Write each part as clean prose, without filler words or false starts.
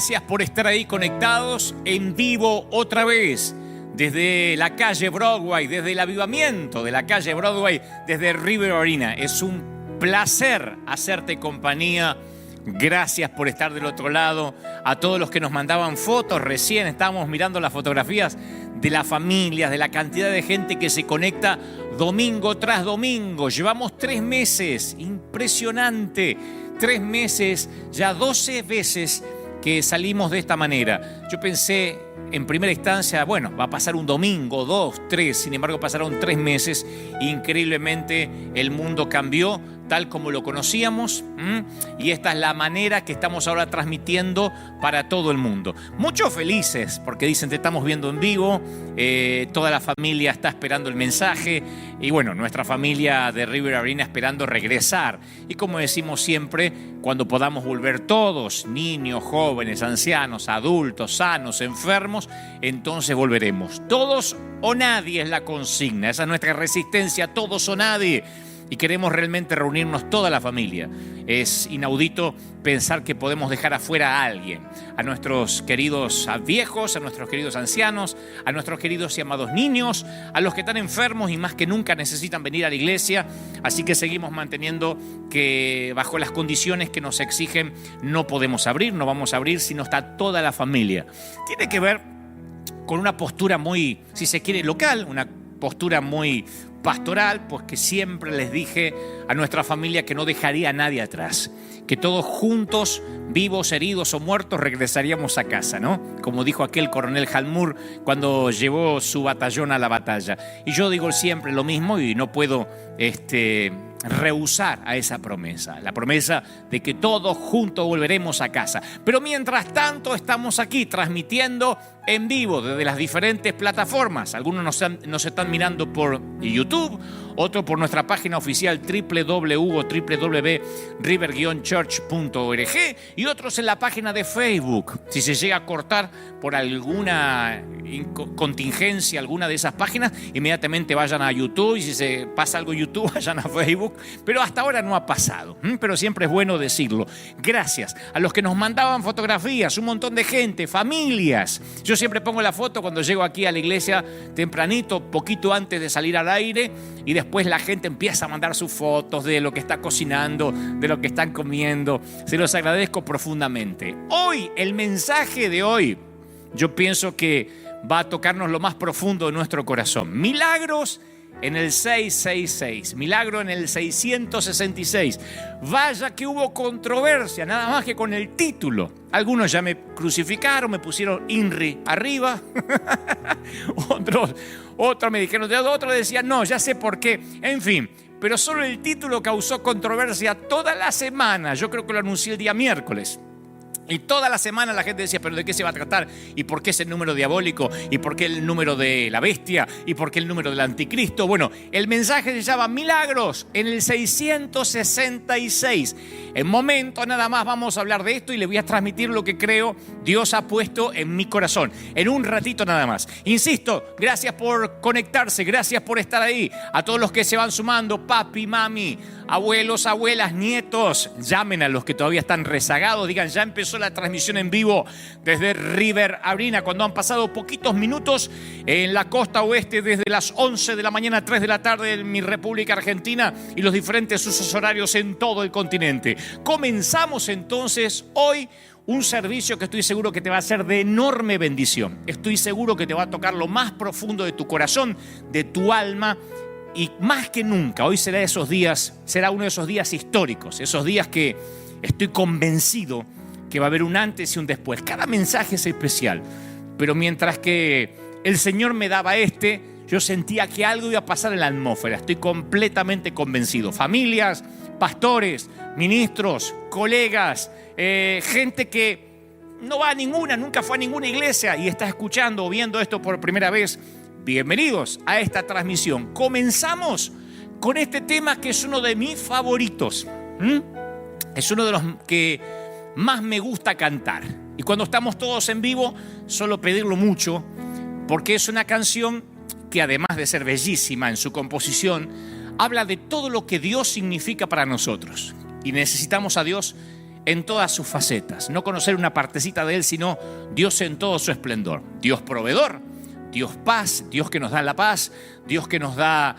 Gracias por estar ahí conectados en vivo otra vez desde la calle Broadway, desde el avivamiento de la calle Broadway, desde River Arena. Es un placer hacerte compañía. Gracias por estar del otro lado. A todos los que nos mandaban fotos, recién estábamos mirando las fotografías de las familias, de la cantidad de gente que se conecta domingo tras domingo. Llevamos 3 meses, impresionante, 3 meses, ya 12 veces que salimos de esta manera. Yo pensé en primera instancia, bueno, va a pasar un domingo, 2, 3, sin embargo pasaron 3 meses. Increíblemente el mundo cambió tal como lo conocíamos, y esta es la manera que estamos ahora transmitiendo para todo el mundo. Muchos felices porque dicen te estamos viendo en vivo, toda la familia está esperando el mensaje y bueno, nuestra familia de River Arena esperando regresar. Y como decimos siempre, cuando podamos volver todos, niños, jóvenes, ancianos, adultos, sanos, enfermos, entonces volveremos. Todos o nadie es la consigna, esa es nuestra resistencia, todos o nadie. Y queremos realmente reunirnos toda la familia. Es inaudito pensar que podemos dejar afuera a alguien, a nuestros queridos viejos, a nuestros queridos ancianos, a nuestros queridos y amados niños, a los que están enfermos y más que nunca necesitan venir a la iglesia. Así que seguimos manteniendo que bajo las condiciones que nos exigen no podemos abrir, no vamos a abrir si no está toda la familia. Tiene que ver con una postura muy, si se quiere, local, una postura muy pastoral, pues que siempre les dije a nuestra familia que no dejaría a nadie atrás, que todos juntos, vivos, heridos o muertos, regresaríamos a casa, ¿no? Como dijo aquel coronel Halmur cuando llevó su batallón a la batalla. Y yo digo siempre lo mismo y no puedo rehusar a esa promesa, la promesa de que todos juntos volveremos a casa. Pero mientras tanto estamos aquí transmitiendo en vivo desde las diferentes plataformas. Algunos nos están mirando por YouTube, otros por nuestra página oficial www.river-church.org y otros en la página de Facebook. Si se llega a cortar por alguna contingencia alguna de esas páginas, inmediatamente vayan a YouTube, y si se pasa algo en YouTube, vayan a Facebook. Pero hasta ahora no ha pasado, pero siempre es bueno decirlo. Gracias a los que nos mandaban fotografías, un montón de gente, familias. Yo siempre pongo la foto cuando llego aquí a la iglesia tempranito, poquito antes de salir al aire, y después la gente empieza a mandar sus fotos de lo que está cocinando, de lo que están comiendo. Se los agradezco profundamente. Hoy, el mensaje de hoy, yo pienso que va a tocarnos lo más profundo de nuestro corazón. Milagros en el 666, milagro en el 666. Vaya que hubo controversia, nada más que con el título. Algunos ya me crucificaron, me pusieron INRI arriba. Otros me dijeron de otros decían, no, ya sé por qué. En fin, pero solo el título causó controversia toda la semana. Yo creo que lo anuncié el día miércoles. Y toda la semana la gente decía, ¿pero de qué se va a tratar? ¿Y por qué es el número diabólico? ¿Y por qué el número de la bestia? ¿Y por qué el número del anticristo? Bueno, el mensaje se llama Milagros en el 666. En momento nada más vamos a hablar de esto y le voy a transmitir lo que creo Dios ha puesto en mi corazón. En un ratito nada más. Insisto, gracias por conectarse, gracias por estar ahí. A todos los que se van sumando, papi, mami, abuelos, abuelas, nietos, llamen a los que todavía están rezagados, digan, ya empezó la transmisión en vivo desde River Arena, cuando han pasado poquitos minutos en la costa oeste, desde las 11 de la mañana a 3 de la tarde en mi República Argentina y los diferentes usos horarios en todo el continente. Comenzamos entonces hoy un servicio que estoy seguro que te va a ser de enorme bendición. Estoy seguro que te va a tocar lo más profundo de tu corazón, de tu alma. Y más que nunca, hoy será uno de esos días históricos, esos días que estoy convencido que va a haber un antes y un después. Cada mensaje es especial, pero mientras que el Señor me daba yo sentía que algo iba a pasar en la atmósfera. Estoy completamente convencido. Familias, pastores, ministros, colegas, gente que no va a ninguna, nunca fue a ninguna iglesia y está escuchando o viendo esto por primera vez. Bienvenidos a esta transmisión. Comenzamos con este tema que es uno de mis favoritos. Es uno de los que más me gusta cantar. Y cuando estamos todos en vivo, suelo pedirlo mucho, porque es una canción que además de ser bellísima en su composición, habla de todo lo que Dios significa para nosotros. Y necesitamos a Dios en todas sus facetas. No conocer una partecita de Él, sino Dios en todo su esplendor. Dios proveedor, Dios paz, Dios que nos da la paz, Dios que nos da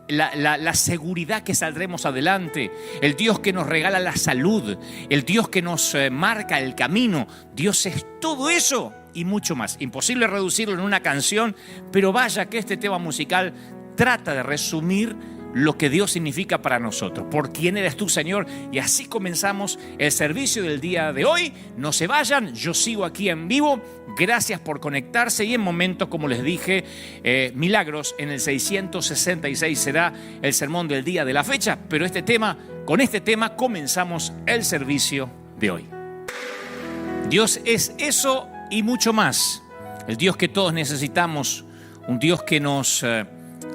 la seguridad que saldremos adelante, el Dios que nos regala la salud, el Dios que nos marca el camino. Dios es todo eso y mucho más. Imposible reducirlo en una canción, pero vaya que este tema musical trata de resumir lo que Dios significa para nosotros. ¿Por quién eres tú, Señor? Y así comenzamos el servicio del día de hoy. No se vayan, yo sigo aquí en vivo. Gracias por conectarse y en momentos, como les dije, Milagros en el 666 será el sermón del día de la fecha. Pero con este tema comenzamos el servicio de hoy. Dios es eso y mucho más. El Dios que todos necesitamos, un Dios que nos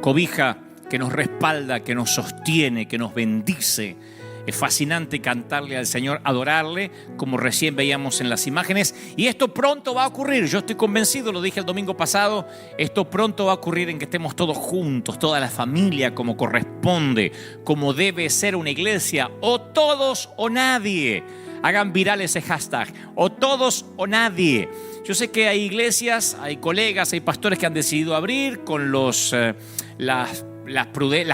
cobija, que nos respalda, que nos sostiene, que nos bendice. Es fascinante cantarle al Señor, adorarle, como recién veíamos en las imágenes. Y esto pronto va a ocurrir, yo estoy convencido, lo dije el domingo pasado, esto pronto va a ocurrir en que estemos todos juntos, toda la familia, como corresponde, como debe ser una iglesia, o todos o nadie. Hagan viral ese hashtag, o todos o nadie. Yo sé que hay iglesias, hay colegas, hay pastores que han decidido abrir con las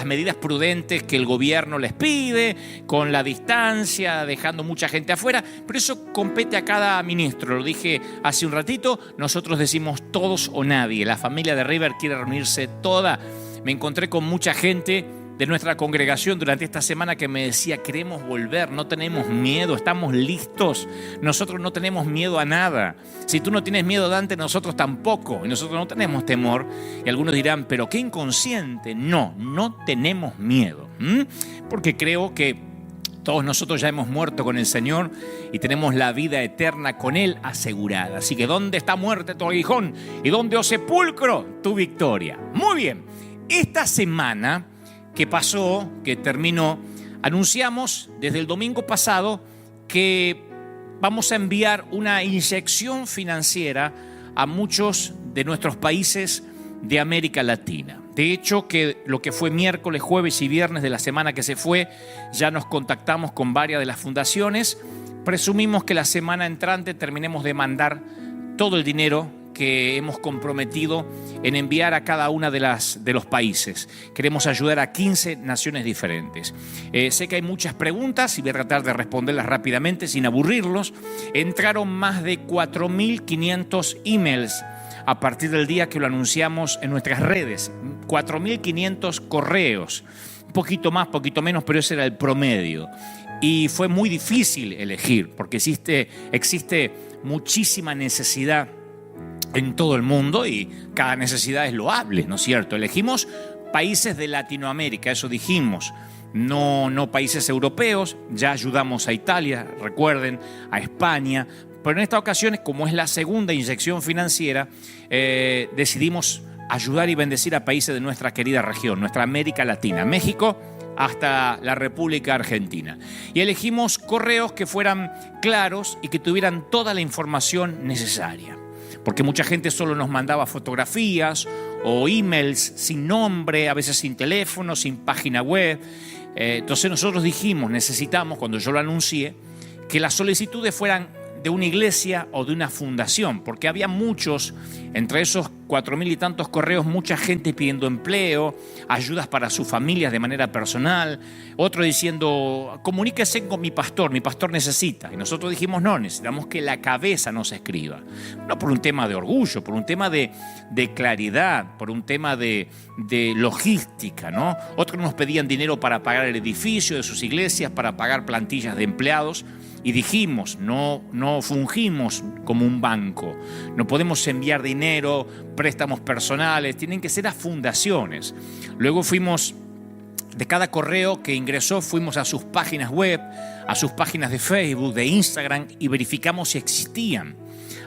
medidas prudentes que el gobierno les pide, con la distancia, dejando mucha gente afuera, pero eso compete a cada ministro. Lo dije hace un ratito, nosotros decimos todos o nadie. La familia de River quiere reunirse toda. Me encontré con mucha gente de nuestra congregación durante esta semana que me decía: queremos volver, no tenemos miedo, estamos listos, nosotros no tenemos miedo a nada. Si tú no tienes miedo, Dante, nosotros tampoco, y nosotros no tenemos temor. Y algunos dirán: pero qué inconsciente. No tenemos miedo, porque creo que todos nosotros ya hemos muerto con el Señor y tenemos la vida eterna con Él asegurada. Así que ¿dónde está muerte tu aguijón? ¿Y dónde, oh sepulcro, tu victoria? Muy bien, esta semana que pasó, que terminó, anunciamos desde el domingo pasado que vamos a enviar una inyección financiera a muchos de nuestros países de América Latina. De hecho, que lo que fue miércoles, jueves y viernes de la semana que se fue, ya nos contactamos con varias de las fundaciones. Presumimos que la semana entrante terminemos de mandar todo el dinero que hemos comprometido en enviar a cada una de los países. Queremos ayudar a 15 naciones diferentes. Sé que hay muchas preguntas y voy a tratar de responderlas rápidamente sin aburrirlos. Entraron más de 4.500 emails a partir del día que lo anunciamos en nuestras redes. 4.500 correos. Un poquito más, poquito menos, pero ese era el promedio. Y fue muy difícil elegir porque existe muchísima necesidad en todo el mundo y cada necesidad es loable, ¿no es cierto? Elegimos países de Latinoamérica, eso dijimos, no países europeos. Ya ayudamos a Italia, recuerden, a España, pero en esta ocasión, como es la segunda inyección financiera, decidimos ayudar y bendecir a países de nuestra querida región, nuestra América Latina, México hasta la República Argentina. Y elegimos correos que fueran claros y que tuvieran toda la información necesaria. Porque mucha gente solo nos mandaba fotografías o emails sin nombre, a veces sin teléfono, sin página web. Entonces nosotros dijimos, necesitamos, cuando yo lo anuncié, que las solicitudes fueran de una iglesia o de una fundación, porque había muchos, entre esos 4.000 y tantos correos, mucha gente pidiendo empleo, ayudas para sus familias de manera personal, otro diciendo, comuníquese con mi pastor necesita. Y nosotros dijimos, no, necesitamos que la cabeza nos escriba. No por un tema de orgullo, por un tema de claridad, por un tema de logística, ¿no? Otros nos pedían dinero para pagar el edificio de sus iglesias, para pagar plantillas de empleados. Y dijimos, no fungimos como un banco, no podemos enviar dinero, préstamos personales, tienen que ser a fundaciones. Luego fuimos, de cada correo que ingresó, fuimos a sus páginas web, a sus páginas de Facebook, de Instagram, y verificamos si existían.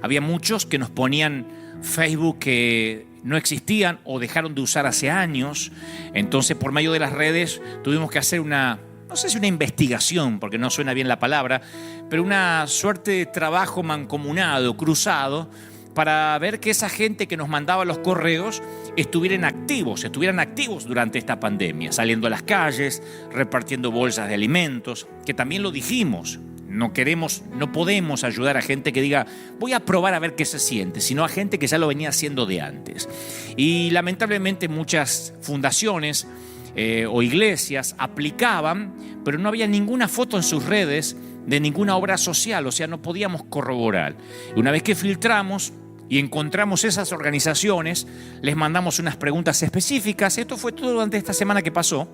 Había muchos que nos ponían Facebook que no existían o dejaron de usar hace años. Entonces, por medio de las redes, tuvimos que hacer no sé si una investigación, porque no suena bien la palabra, pero una suerte de trabajo mancomunado, cruzado, para ver que esa gente que nos mandaba los correos estuvieran activos durante esta pandemia, saliendo a las calles, repartiendo bolsas de alimentos, que también lo dijimos. No podemos ayudar a gente que diga, voy a probar a ver qué se siente, sino a gente que ya lo venía haciendo de antes. Y lamentablemente muchas fundaciones o iglesias aplicaban, pero no había ninguna foto en sus redes de ninguna obra social, o sea, no podíamos corroborar. Y una vez que filtramos y encontramos esas organizaciones, les mandamos unas preguntas específicas. Esto fue todo durante esta semana que pasó.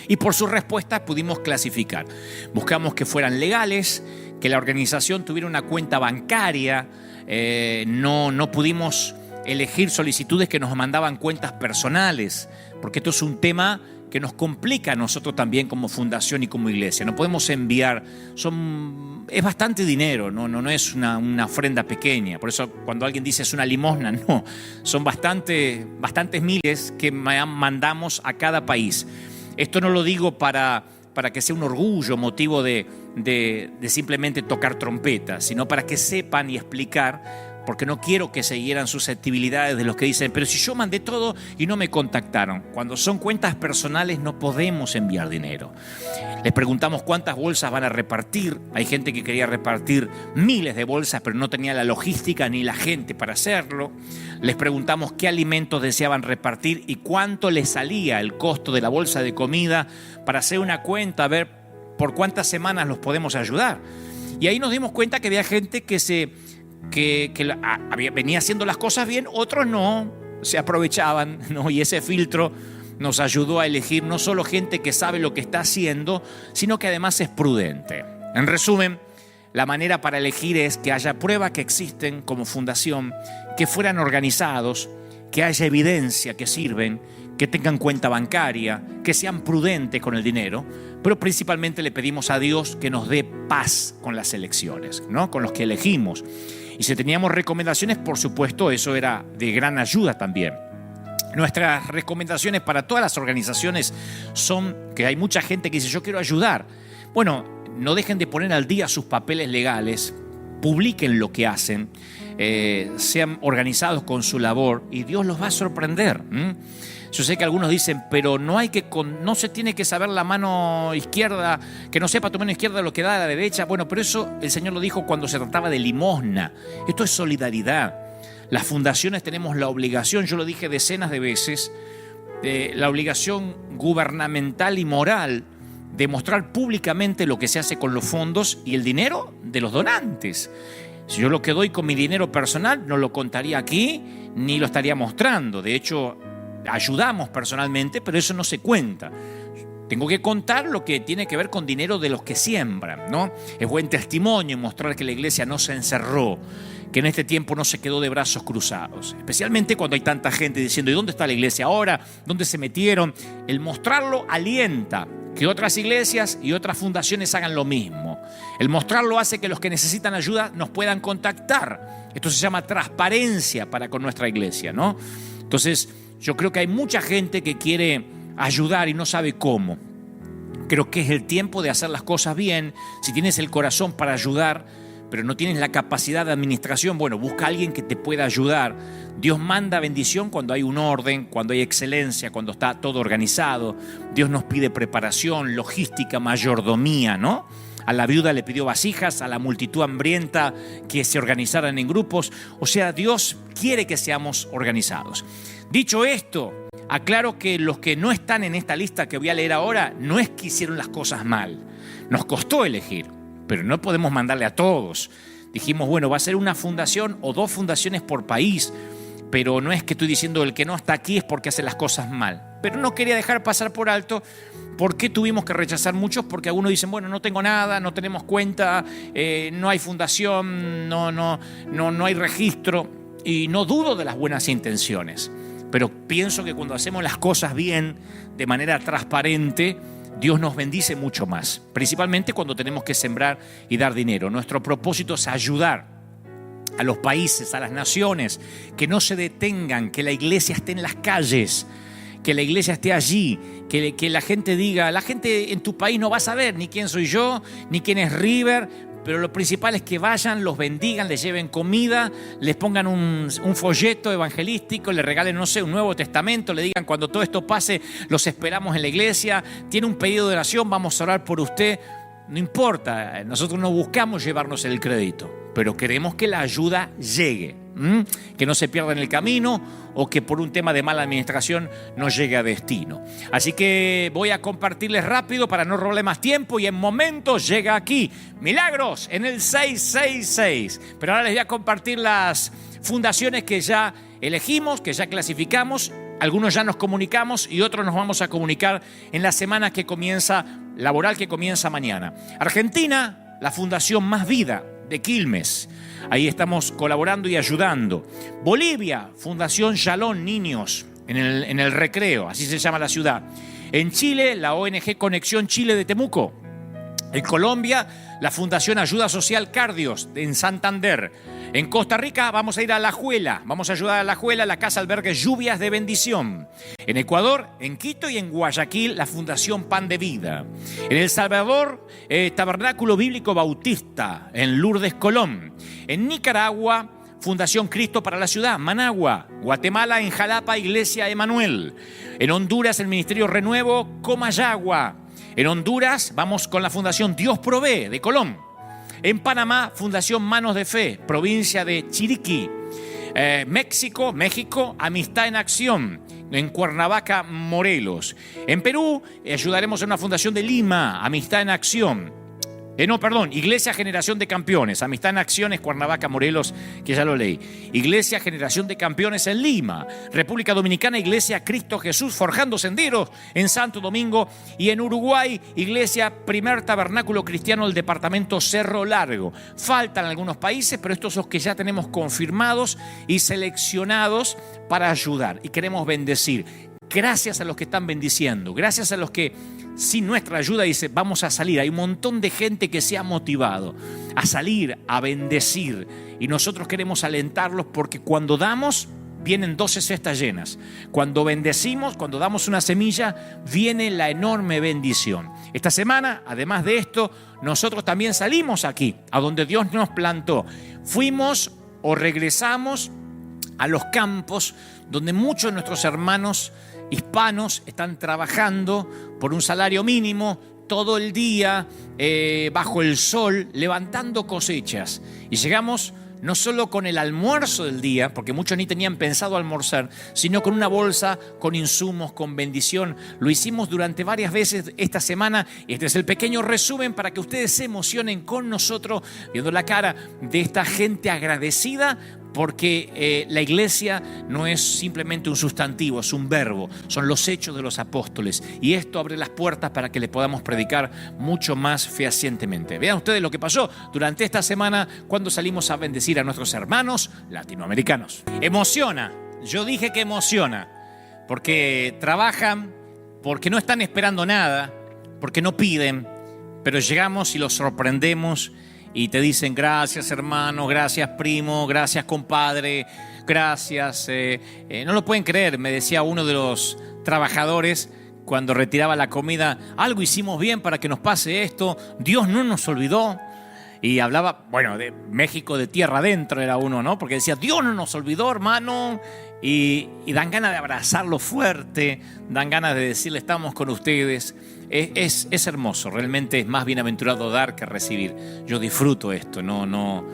Y por sus respuestas pudimos clasificar. Buscamos que fueran legales, que la organización tuviera una cuenta bancaria. No pudimos elegir solicitudes que nos mandaban cuentas personales, porque esto es un tema que nos complica a nosotros también como fundación y como iglesia. No podemos enviar, es bastante dinero, no es una ofrenda pequeña. Por eso cuando alguien dice es una limosna, no, son bastantes miles que mandamos a cada país. Esto no lo digo para que sea un orgullo, motivo de simplemente tocar trompeta, sino para que sepan y explicar, porque no quiero que se hieran susceptibilidades de los que dicen, pero si yo mandé todo y no me contactaron. Cuando son cuentas personales no podemos enviar dinero. Les preguntamos cuántas bolsas van a repartir. Hay gente que quería repartir miles de bolsas, pero no tenía la logística ni la gente para hacerlo. Les preguntamos qué alimentos deseaban repartir y cuánto les salía el costo de la bolsa de comida para hacer una cuenta, a ver por cuántas semanas los podemos ayudar. Y ahí nos dimos cuenta que había gente que venía haciendo las cosas bien, otros no, se aprovechaban, ¿no? Y ese filtro nos ayudó a elegir no solo gente que sabe lo que está haciendo, sino que además es prudente. En resumen, la manera para elegir es que haya pruebas que existen como fundación, que fueran organizados, que haya evidencia que sirven, que tengan cuenta bancaria, que sean prudentes con el dinero, pero principalmente le pedimos a Dios que nos dé paz con las elecciones, ¿no? Con los que elegimos. Y si teníamos recomendaciones, por supuesto, eso era de gran ayuda también. Nuestras recomendaciones para todas las organizaciones son que hay mucha gente que dice, yo quiero ayudar. Bueno, no dejen de poner al día sus papeles legales, publiquen lo que hacen, sean organizados con su labor y Dios los va a sorprender. Yo sé que algunos dicen, pero no se tiene que saber la mano izquierda, que no sepa tu mano izquierda lo que da a la derecha. Bueno, pero eso el Señor lo dijo cuando se trataba de limosna. Esto es solidaridad. Las fundaciones tenemos la obligación, yo lo dije decenas de veces, la obligación gubernamental y moral de mostrar públicamente lo que se hace con los fondos y el dinero de los donantes. Si yo lo que doy con mi dinero personal no lo contaría aquí ni lo estaría mostrando. De hecho, ayudamos personalmente, pero eso no se cuenta. Tengo que contar lo que tiene que ver con dinero de los que siembran, ¿no? Es buen testimonio mostrar que la iglesia no se encerró, que en este tiempo no se quedó de brazos cruzados. Especialmente cuando hay tanta gente diciendo, ¿y dónde está la iglesia ahora? ¿Dónde se metieron? El mostrarlo alienta que otras iglesias y otras fundaciones hagan lo mismo. El mostrarlo hace que los que necesitan ayuda nos puedan contactar. Esto se llama transparencia para con nuestra iglesia, ¿no? Entonces, yo creo que hay mucha gente que quiere ayudar y no sabe cómo. Creo que es el tiempo de hacer las cosas bien. Si tienes el corazón para ayudar, pero no tienes la capacidad de administración, bueno, busca a alguien que te pueda ayudar. Dios manda bendición cuando hay un orden, cuando hay excelencia, cuando está todo organizado. Dios nos pide preparación, logística, mayordomía, ¿no? A la viuda le pidió vasijas, a la multitud hambrienta que se organizaran en grupos. O sea, Dios quiere que seamos organizados. Dicho esto, aclaro que los que no están en esta lista que voy a leer ahora no es que hicieron las cosas mal. Nos costó elegir, pero no podemos mandarle a todos. Dijimos, bueno, va a ser una fundación o 2 fundaciones por país, pero no es que estoy diciendo el que no está aquí es porque hace las cosas mal. Pero no quería dejar pasar por alto por qué tuvimos que rechazar muchos, porque algunos dicen, bueno, no tengo nada, no tenemos cuenta, no hay fundación, no hay registro, y no dudo de las buenas intenciones. Pero pienso que cuando hacemos las cosas bien, de manera transparente, Dios nos bendice mucho más. Principalmente cuando tenemos que sembrar y dar dinero. Nuestro propósito es ayudar a los países, a las naciones, que no se detengan, que la iglesia esté en las calles, que la iglesia esté allí, que la gente diga, la gente en tu país no va a saber ni quién soy yo, ni quién es River, pero lo principal es que vayan, los bendigan, les lleven comida, les pongan un folleto evangelístico, les regalen, no sé, un Nuevo Testamento, le digan, cuando todo esto pase, los esperamos en la iglesia, tiene un pedido de oración, vamos a orar por usted. no importa, nosotros no buscamos llevarnos el crédito, pero queremos que la ayuda llegue, que no se pierda en el camino o que por un tema de mala administración no llegue a destino. Así que voy a compartirles rápido para no robarle más tiempo y en momentos llega aquí Milagros en el 666. Pero ahora les voy a compartir las fundaciones que ya elegimos, que ya clasificamos. Algunos ya nos comunicamos y otros nos vamos a comunicar en la semana que comienza, laboral que comienza mañana. Argentina, la Fundación Más Vida de Quilmes. Ahí estamos colaborando y ayudando. Bolivia, Fundación Shalom Niños en el Recreo, así se llama la ciudad. En Chile, la ONG Conexión Chile de Temuco. En Colombia, la Fundación Ayuda Social Cardios en Santander. En Costa Rica vamos a ir a Alajuela, vamos a ayudar a Alajuela, la Casa Albergue Lluvias de Bendición. En Ecuador, en Quito y en Guayaquil, la Fundación Pan de Vida. En El Salvador, Tabernáculo Bíblico Bautista, en Lourdes, Colón. En Nicaragua, Fundación Cristo para la Ciudad, Managua. Guatemala, en Jalapa, Iglesia Emanuel. En Honduras, el Ministerio Renuevo, Comayagua. En Honduras, vamos con la Fundación Dios Provee de Colón. En Panamá, Fundación Manos de Fe, provincia de Chiriquí. México, Amistad en Acción, en Cuernavaca, Morelos. En Perú, ayudaremos a una fundación de Lima, Amistad en Acción. Iglesia Generación de Campeones, Amistad en Acciones, Cuernavaca, Morelos, que ya lo leí. Iglesia Generación de Campeones en Lima. República Dominicana, Iglesia Cristo Jesús, Forjando Senderos en Santo Domingo. Y en Uruguay, Iglesia Primer Tabernáculo Cristiano del departamento Cerro Largo. Faltan algunos países, pero estos son los que ya tenemos confirmados y seleccionados para ayudar. Y queremos bendecir. Gracias a los que están bendiciendo, gracias a los que sin nuestra ayuda dice vamos a salir. Hay un montón de gente que se ha motivado a salir, a bendecir y nosotros queremos alentarlos porque cuando damos vienen 12 cestas llenas. Cuando bendecimos, cuando damos una semilla, viene la enorme bendición. Esta semana, además de esto, nosotros también salimos aquí, a donde Dios nos plantó. Fuimos o regresamos a los campos donde muchos de nuestros hermanos hispanos están trabajando por un salario mínimo todo el día bajo el sol levantando cosechas y llegamos no solo con el almuerzo del día, porque muchos ni tenían pensado almorzar, sino con una bolsa, con insumos, con bendición. Lo hicimos durante varias veces esta semana y este es el pequeño resumen para que ustedes se emocionen con nosotros viendo la cara de esta gente agradecida porque la iglesia no es simplemente un sustantivo, es un verbo, son los hechos de los apóstoles y esto abre las puertas para que le podamos predicar mucho más fehacientemente. Vean ustedes lo que pasó durante esta semana cuando salimos a bendecir a nuestros hermanos latinoamericanos. Emociona, yo dije que emociona, porque trabajan, porque no están esperando nada, porque no piden, pero llegamos y los sorprendemos. Y te dicen gracias hermano, gracias primo, gracias compadre, gracias. No lo pueden creer, me decía uno de los trabajadores cuando retiraba la comida, algo hicimos bien para que nos pase esto, Dios no nos olvidó. Y hablaba, de México de tierra adentro era uno, ¿no? Porque decía, Dios no nos olvidó, hermano. Y dan ganas de abrazarlo fuerte, dan ganas de decirle, estamos con ustedes. Es hermoso, realmente es más bienaventurado dar que recibir. Yo disfruto esto, no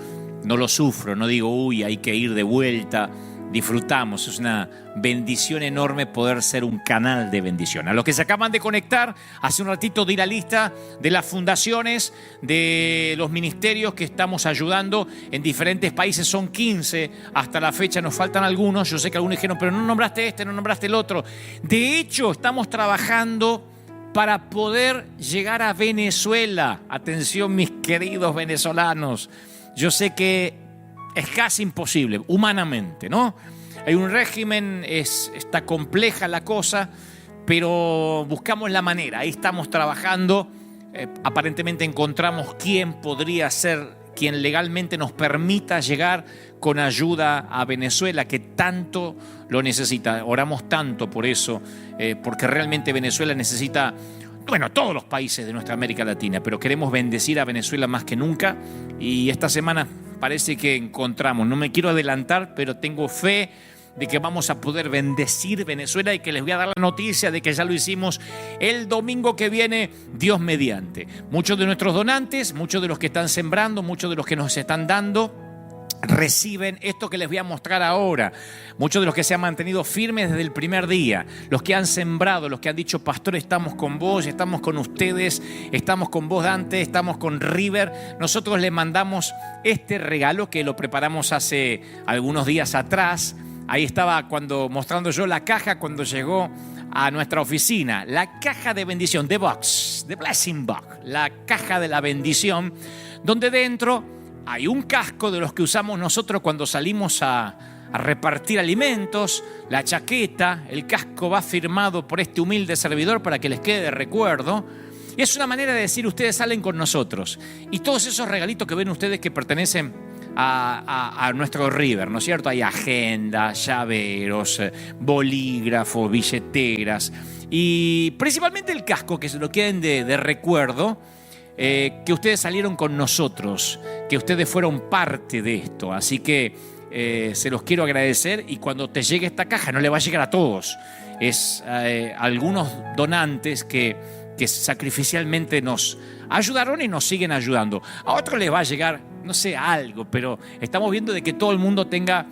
lo sufro, no digo, uy, hay que ir de vuelta. Disfrutamos, es una bendición enorme poder ser un canal de bendición. A los que se acaban de conectar, hace un ratito di la lista de las fundaciones, de los ministerios que estamos ayudando en diferentes países, son 15 hasta la fecha, nos faltan algunos, yo sé que algunos dijeron, pero no nombraste este, no nombraste el otro. De hecho, estamos trabajando para poder llegar a Venezuela. Atención mis queridos venezolanos, yo sé que es casi imposible, humanamente, ¿no? Hay un régimen, está compleja la cosa, pero buscamos la manera, ahí estamos trabajando. Aparentemente encontramos quién podría ser, quien legalmente nos permita llegar con ayuda a Venezuela, que tanto lo necesita. Oramos tanto por eso, porque realmente Venezuela necesita, todos los países de nuestra América Latina, pero queremos bendecir a Venezuela más que nunca. Y esta semana parece que encontramos, no me quiero adelantar, pero tengo fe de que vamos a poder bendecir Venezuela y que les voy a dar la noticia de que ya lo hicimos el domingo que viene, Dios mediante. Muchos de nuestros donantes, muchos de los que están sembrando, muchos de los que nos están dando, reciben esto que les voy a mostrar ahora. Muchos de los que se han mantenido firmes desde el primer día, los que han sembrado, los que han dicho: pastor, estamos con vos, estamos con ustedes, estamos con vos, Dante, estamos con River. Nosotros les mandamos este regalo que lo preparamos hace algunos días atrás. Ahí estaba mostrando yo la caja cuando llegó a nuestra oficina, la caja de bendición, The Box, The Blessing Box, la caja de la bendición, donde dentro hay un casco de los que usamos nosotros cuando salimos a repartir alimentos, la chaqueta, el casco va firmado por este humilde servidor para que les quede de recuerdo. Y es una manera de decir: ustedes salen con nosotros. Y todos esos regalitos que ven ustedes que pertenecen a nuestro River, ¿no es cierto? Hay agendas, llaveros, bolígrafos, billeteras y principalmente el casco, que se lo queden de recuerdo. Que ustedes salieron con nosotros, que ustedes fueron parte de esto. Así que se los quiero agradecer, y cuando te llegue esta caja no le va a llegar a todos. Es algunos donantes que sacrificialmente nos ayudaron y nos siguen ayudando. A otros les va a llegar, no sé, algo, pero estamos viendo de que todo el mundo tenga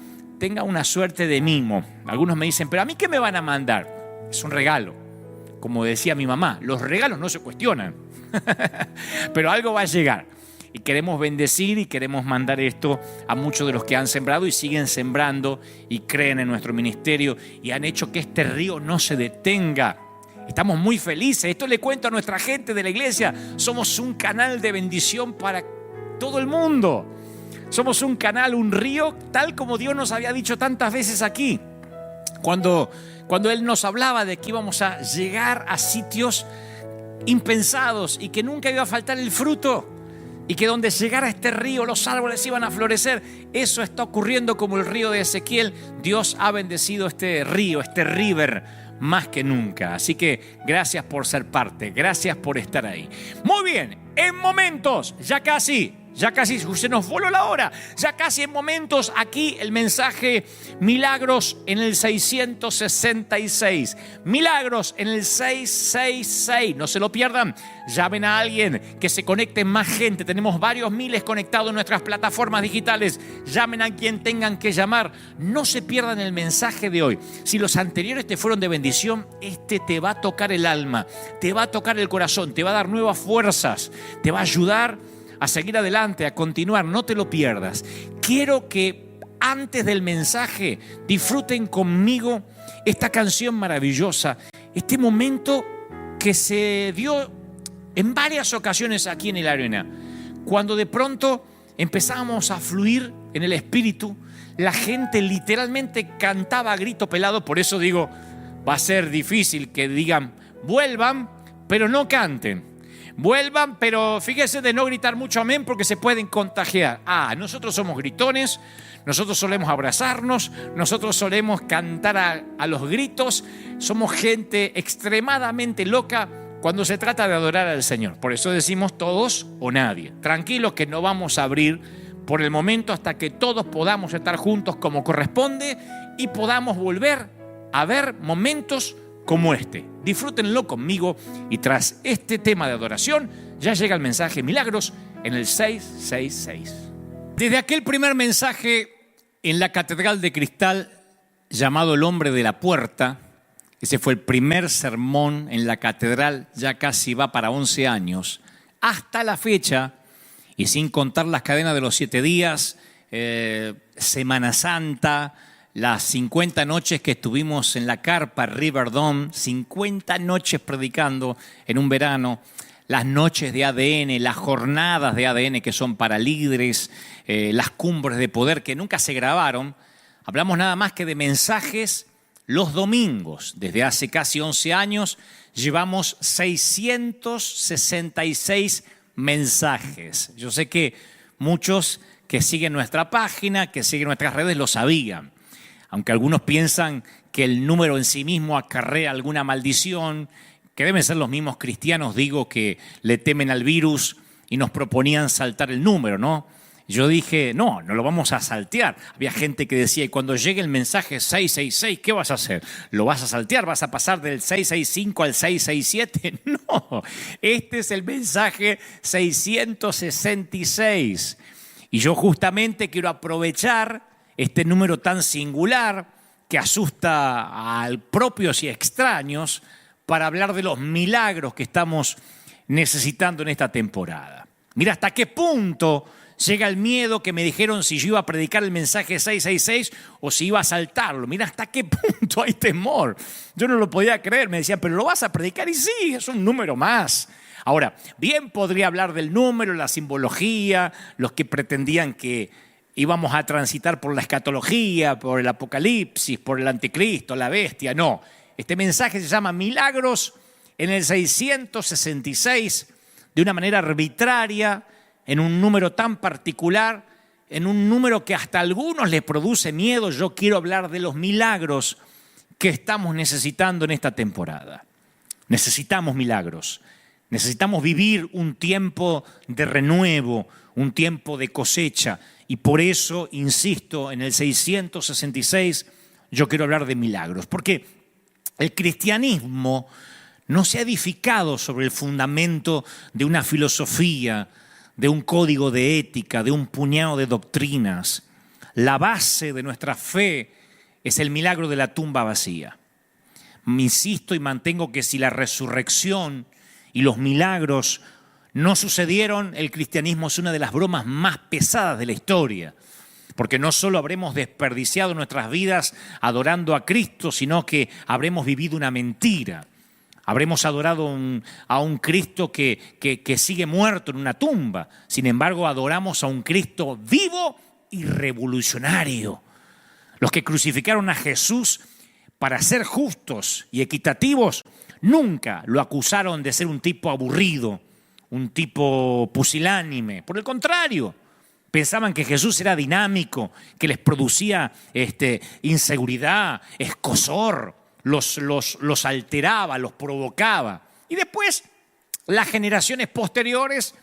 una suerte de mimo. Algunos me dicen: ¿pero a mí qué me van a mandar? Es un regalo. Como decía mi mamá, los regalos no se cuestionan. Pero algo va a llegar. Y queremos bendecir y queremos mandar esto a muchos de los que han sembrado y siguen sembrando y creen en nuestro ministerio y han hecho que este río no se detenga. Estamos muy felices. Esto le cuento a nuestra gente de la iglesia. Somos un canal de bendición para todo el mundo. Somos un canal, un río, tal como Dios nos había dicho tantas veces aquí. Cuando Él nos hablaba de que íbamos a llegar a sitios impensados y que nunca iba a faltar el fruto, y que donde llegara este río los árboles iban a florecer. Eso está ocurriendo como el río de Ezequiel. Dios ha bendecido este río, este river, más que nunca. Así que gracias por ser parte, gracias por estar ahí. Muy bien, en momentos, ya casi se nos voló la hora. Ya casi en momentos, aquí el mensaje Milagros en el 666. Milagros en el 666. No se lo pierdan. Llamen a alguien, que se conecten más gente. Tenemos varios miles conectados en nuestras plataformas digitales. Llamen a quien tengan que llamar. No se pierdan el mensaje de hoy. Si los anteriores te fueron de bendición, este te va a tocar el alma, te va a tocar el corazón, te va a dar nuevas fuerzas, te va a ayudar a seguir adelante, a continuar. No te lo pierdas. Quiero que antes del mensaje disfruten conmigo esta canción maravillosa, este momento que se dio en varias ocasiones aquí en el Arena, cuando de pronto empezamos a fluir en el Espíritu. La gente literalmente cantaba a grito pelado. Por eso digo, va a ser difícil que digan: vuelvan, pero no canten. Vuelvan, pero fíjense de no gritar mucho amén, porque se pueden contagiar. Nosotros somos gritones, nosotros solemos abrazarnos, nosotros solemos cantar a los gritos. Somos gente extremadamente loca cuando se trata de adorar al Señor. Por eso decimos todos o nadie. Tranquilos que no vamos a abrir por el momento hasta que todos podamos estar juntos como corresponde y podamos volver a ver momentos como este. Disfrútenlo conmigo, y tras este tema de adoración ya llega el mensaje Milagros en el 666. Desde aquel primer mensaje en la Catedral de Cristal llamado El Hombre de la Puerta, ese fue el primer sermón en la catedral, ya casi va para 11 años, hasta la fecha, y sin contar las cadenas de los 7 días, Semana Santa, las 50 noches que estuvimos en la carpa Riverdome, 50 noches predicando en un verano, las noches de ADN, las jornadas de ADN que son para líderes, las cumbres de poder que nunca se grabaron. Hablamos nada más que de mensajes los domingos. Desde hace casi 11 años llevamos 666 mensajes. Yo sé que muchos que siguen nuestra página, que siguen nuestras redes, lo sabían. Aunque algunos piensan que el número en sí mismo acarrea alguna maldición, que deben ser los mismos cristianos, digo, que le temen al virus y nos proponían saltar el número, ¿no? Yo dije, no lo vamos a saltear. Había gente que decía, y cuando llegue el mensaje 666, ¿qué vas a hacer? ¿Lo vas a saltear? ¿Vas a pasar del 665 al 667? No, este es el mensaje 666. Y yo justamente quiero aprovechar este número tan singular que asusta a propios y extraños para hablar de los milagros que estamos necesitando en esta temporada. Mira hasta qué punto llega el miedo que me dijeron si yo iba a predicar el mensaje 666 o si iba a saltarlo. Mira hasta qué punto hay temor. Yo no lo podía creer. Me decían, pero lo vas a predicar, y sí, es un número más. Ahora, bien podría hablar del número, la simbología, los que pretendían que íbamos a transitar por la escatología, por el apocalipsis, por el anticristo, la bestia. No, este mensaje se llama Milagros en el 666, de una manera arbitraria, en un número tan particular, en un número que hasta a algunos les produce miedo. Yo quiero hablar de los milagros que estamos necesitando en esta temporada. Necesitamos milagros. Necesitamos vivir un tiempo de renuevo, un tiempo de cosecha. Y por eso, insisto, en el 666 yo quiero hablar de milagros. Porque el cristianismo no se ha edificado sobre el fundamento de una filosofía, de un código de ética, de un puñado de doctrinas. La base de nuestra fe es el milagro de la tumba vacía. Insisto y mantengo que si la resurrección y los milagros no sucedieron, el cristianismo es una de las bromas más pesadas de la historia. Porque no solo habremos desperdiciado nuestras vidas adorando a Cristo, sino que habremos vivido una mentira. Habremos adorado a un Cristo que sigue muerto en una tumba. Sin embargo, adoramos a un Cristo vivo y revolucionario. Los que crucificaron a Jesús, para ser justos y equitativos, nunca lo acusaron de ser un tipo aburrido, un tipo pusilánime. Por el contrario, pensaban que Jesús era dinámico, que les producía inseguridad, escozor. Los alteraba, los provocaba. Y después las generaciones posteriores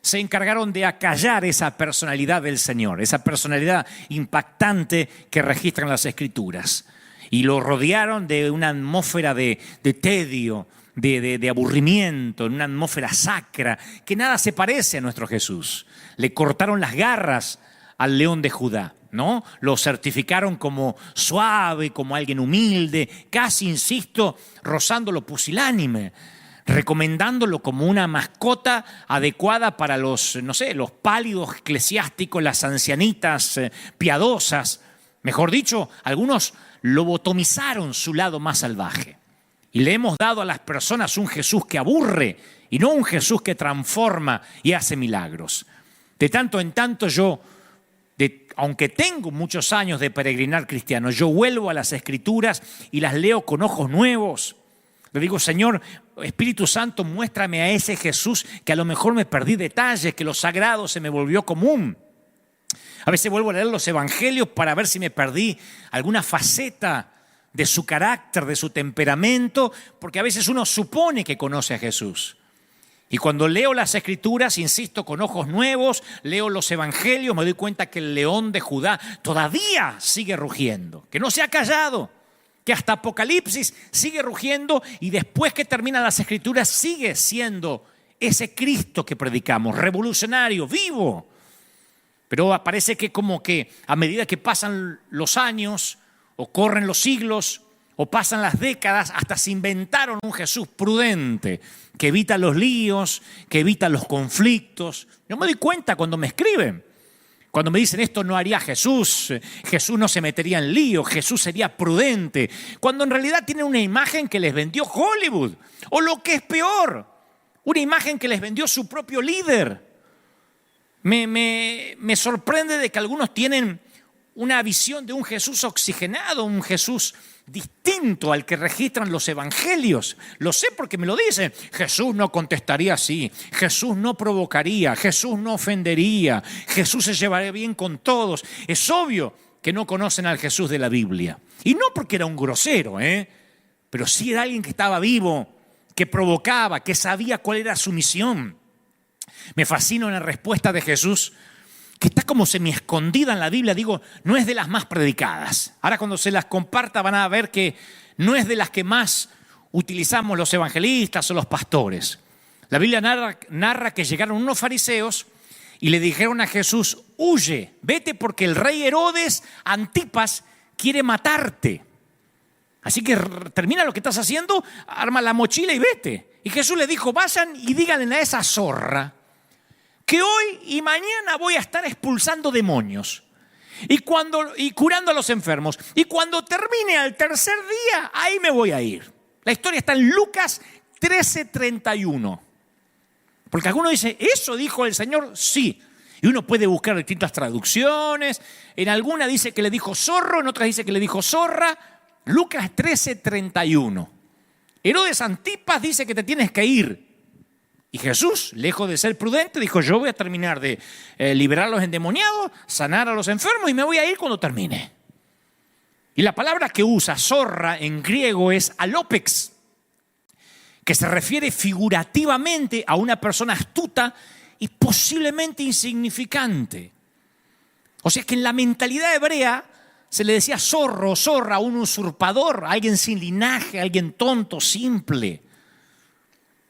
se encargaron de acallar esa personalidad del Señor, esa personalidad impactante que registran las Escrituras. Y lo rodearon de una atmósfera de tedio, de aburrimiento, en una atmósfera sacra, que nada se parece a nuestro Jesús. Le cortaron las garras al león de Judá, ¿no? Lo certificaron como suave, como alguien humilde, casi, insisto, rozando lo pusilánime, recomendándolo como una mascota adecuada para los pálidos eclesiásticos, las ancianitas piadosas. Mejor dicho, algunos lobotomizaron su lado más salvaje. Y le hemos dado a las personas un Jesús que aburre y no un Jesús que transforma y hace milagros. De tanto en tanto aunque tengo muchos años de peregrinar cristiano, yo vuelvo a las Escrituras y las leo con ojos nuevos. Le digo, Señor, Espíritu Santo, muéstrame a ese Jesús que a lo mejor me perdí detalles, que lo sagrado se me volvió común. A veces vuelvo a leer los evangelios para ver si me perdí alguna faceta de su carácter, de su temperamento, porque a veces uno supone que conoce a Jesús. Y cuando leo las Escrituras, insisto, con ojos nuevos, leo los evangelios, me doy cuenta que el león de Judá todavía sigue rugiendo, que no se ha callado, que hasta Apocalipsis sigue rugiendo y después que terminan las Escrituras sigue siendo ese Cristo que predicamos, revolucionario, vivo. Pero parece que como que a medida que pasan los años o corren los siglos o pasan las décadas, hasta se inventaron un Jesús prudente que evita los líos, que evita los conflictos. Yo me doy cuenta cuando me escriben, cuando me dicen esto no haría Jesús, Jesús no se metería en lío, Jesús sería prudente, cuando en realidad tienen una imagen que les vendió Hollywood, o lo que es peor, una imagen que les vendió su propio líder. Me sorprende de que algunos tienen una visión de un Jesús oxigenado, un Jesús distinto al que registran los evangelios. Lo sé porque me lo dicen. Jesús no contestaría así, Jesús no provocaría, Jesús no ofendería, Jesús se llevaría bien con todos. Es obvio que no conocen al Jesús de la Biblia. Y no porque era un grosero, pero sí era alguien que estaba vivo, que provocaba, que sabía cuál era su misión. Me fascina una respuesta de Jesús que está como semi-escondida en la Biblia, digo, no es de las más predicadas. Ahora cuando se las comparta van a ver que no es de las que más utilizamos los evangelistas o los pastores. La Biblia narra que llegaron unos fariseos y le dijeron a Jesús, huye, vete porque el rey Herodes Antipas quiere matarte. Así que termina lo que estás haciendo, arma la mochila y vete. Y Jesús le dijo, vayan y díganle a esa zorra que hoy y mañana voy a estar expulsando demonios y curando a los enfermos. Y cuando termine al tercer día, ahí me voy a ir. La historia está en Lucas 13:31. Porque alguno dice, ¿eso dijo el Señor? Sí. Y uno puede buscar distintas traducciones. En alguna dice que le dijo zorro, en otras dice que le dijo zorra. Lucas 13:31. Herodes Antipas dice que te tienes que ir. Y Jesús, lejos de ser prudente, dijo, yo voy a terminar de liberar a los endemoniados, sanar a los enfermos y me voy a ir cuando termine. Y la palabra que usa zorra en griego es alopex, que se refiere figurativamente a una persona astuta y posiblemente insignificante. O sea que en la mentalidad hebrea se le decía zorro, zorra a un usurpador, a alguien sin linaje, a alguien tonto, simple.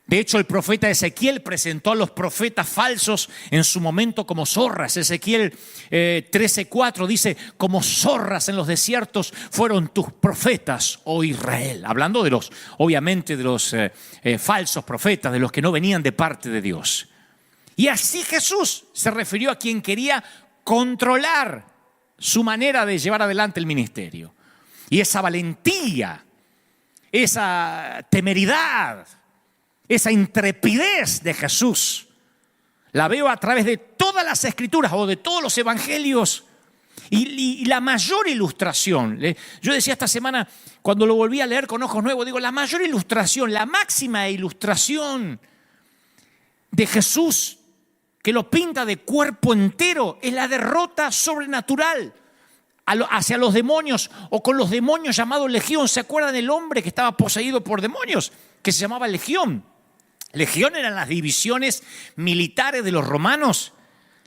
De hecho, el profeta Ezequiel presentó a los profetas falsos en su momento como zorras. Ezequiel 13:4 dice, como zorras en los desiertos fueron tus profetas, oh Israel. Hablando de los, obviamente, de los falsos profetas, de los que no venían de parte de Dios. Y así Jesús se refirió a quien quería controlar su manera de llevar adelante el ministerio. Y esa valentía, esa temeridad, esa intrepidez de Jesús, la veo a través de todas las escrituras o de todos los evangelios. Y la mayor ilustración, yo decía esta semana, cuando lo volví a leer con ojos nuevos, digo, la mayor ilustración, la máxima ilustración de Jesús, que lo pinta de cuerpo entero, es la derrota sobrenatural hacia los demonios o con los demonios llamados Legión. ¿Se acuerdan del hombre que estaba poseído por demonios? Que se llamaba Legión. Legión eran las divisiones militares de los romanos.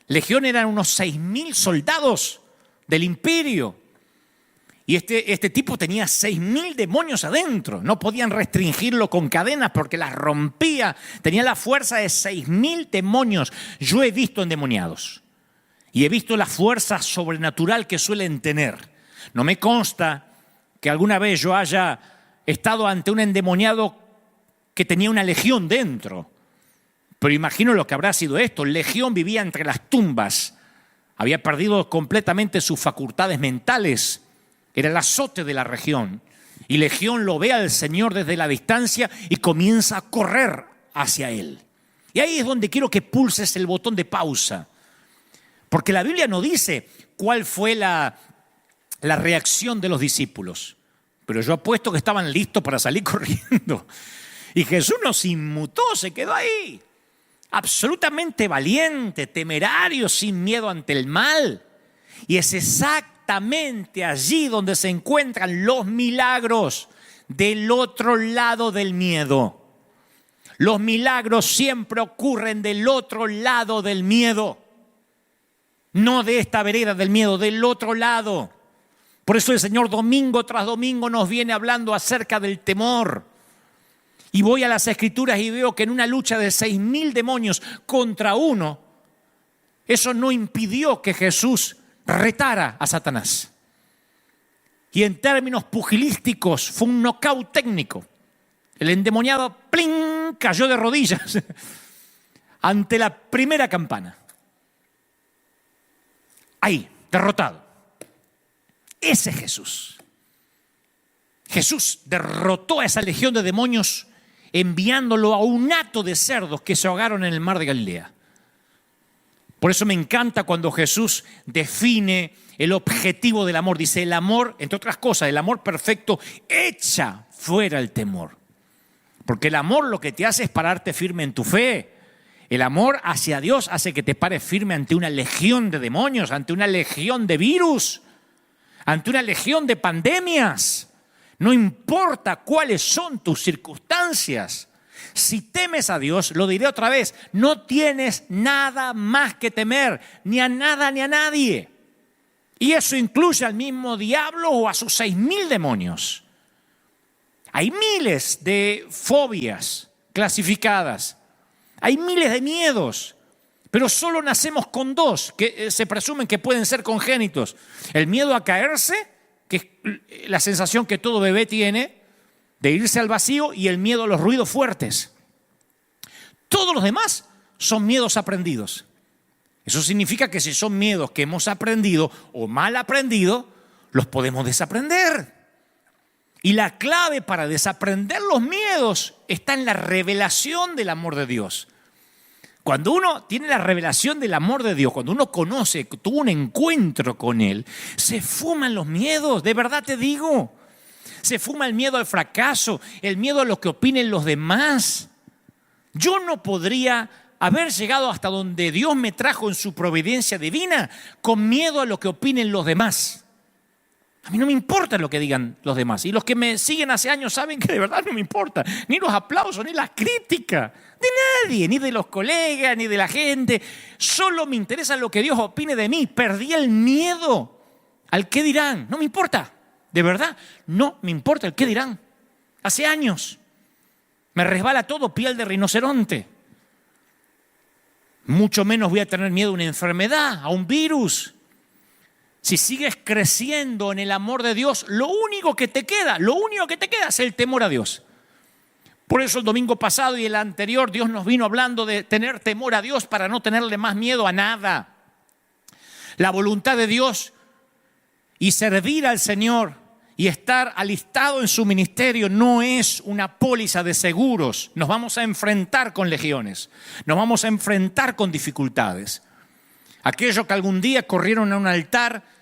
Legión eran unos 6.000 soldados del imperio. Y este tipo tenía 6.000 demonios adentro. No podían restringirlo con cadenas porque las rompía. Tenía la fuerza de 6.000 demonios. Yo he visto endemoniados. Y he visto la fuerza sobrenatural que suelen tener. No me consta que alguna vez yo haya estado ante un endemoniado que tenía una legión dentro. Pero imagino lo que habrá sido esto. Legión vivía entre las tumbas. Había perdido completamente sus facultades mentales. Era el azote de la región. Y Legión lo ve al Señor desde la distancia y comienza a correr hacia Él. Y ahí es donde quiero que pulses el botón de pausa. Porque la Biblia no dice cuál fue la reacción de los discípulos. Pero yo apuesto que estaban listos para salir corriendo. Y Jesús no se inmutó, se quedó ahí. Absolutamente valiente, temerario, sin miedo ante el mal. Y es exactamente allí donde se encuentran los milagros, del otro lado del miedo. Los milagros siempre ocurren del otro lado del miedo. No de esta vereda del miedo, del otro lado. Por eso el Señor domingo tras domingo nos viene hablando acerca del temor. Y voy a las Escrituras y veo que en una lucha de 6.000 demonios contra uno, eso no impidió que Jesús retara a Satanás. Y en términos pugilísticos fue un nocaut técnico. El endemoniado, ¡plin!, cayó de rodillas ante la primera campana. Ahí, derrotado. Ese es Jesús. Jesús derrotó a esa legión de demonios enviándolo a un hato de cerdos que se ahogaron en el mar de Galilea. Por eso me encanta cuando Jesús define el objetivo del amor. Dice, el amor, entre otras cosas, el amor perfecto echa fuera el temor. Porque el amor lo que te hace es pararte firme en tu fe. El amor hacia Dios hace que te pares firme ante una legión de demonios, ante una legión de virus, ante una legión de pandemias. No importa cuáles son tus circunstancias. Si temes a Dios, lo diré otra vez, no tienes nada más que temer, ni a nada ni a nadie. Y eso incluye al mismo diablo o a sus 6.000 demonios. Hay miles de fobias clasificadas. Hay miles de miedos. Pero solo nacemos con 2 que se presumen que pueden ser congénitos. El miedo a caerse, que es la sensación que todo bebé tiene, de irse al vacío, y el miedo a los ruidos fuertes. Todos los demás son miedos aprendidos. Eso significa que si son miedos que hemos aprendido o mal aprendido, los podemos desaprender. Y la clave para desaprender los miedos está en la revelación del amor de Dios. Cuando uno tiene la revelación del amor de Dios, cuando uno conoce, tuvo un encuentro con Él, se fuman los miedos, de verdad te digo. Se fuma el miedo al fracaso, el miedo a lo que opinen los demás. Yo no podría haber llegado hasta donde Dios me trajo en su providencia divina con miedo a lo que opinen los demás. A mí no me importa lo que digan los demás. Y los que me siguen hace años saben que de verdad no me importa. Ni los aplausos, ni la crítica. De nadie, ni de los colegas, ni de la gente. Solo me interesa lo que Dios opine de mí. Perdí el miedo al qué dirán. No me importa. De verdad, no me importa el qué dirán. Hace años. Me resbala todo, piel de rinoceronte. Mucho menos voy a tener miedo a una enfermedad, a un virus. Si sigues creciendo en el amor de Dios, lo único que te queda es el temor a Dios. Por eso el domingo pasado y el anterior Dios nos vino hablando de tener temor a Dios para no tenerle más miedo a nada. La voluntad de Dios y servir al Señor y estar alistado en su ministerio no es una póliza de seguros. Nos vamos a enfrentar con legiones, nos vamos a enfrentar con dificultades. Aquellos que algún día corrieron a un altar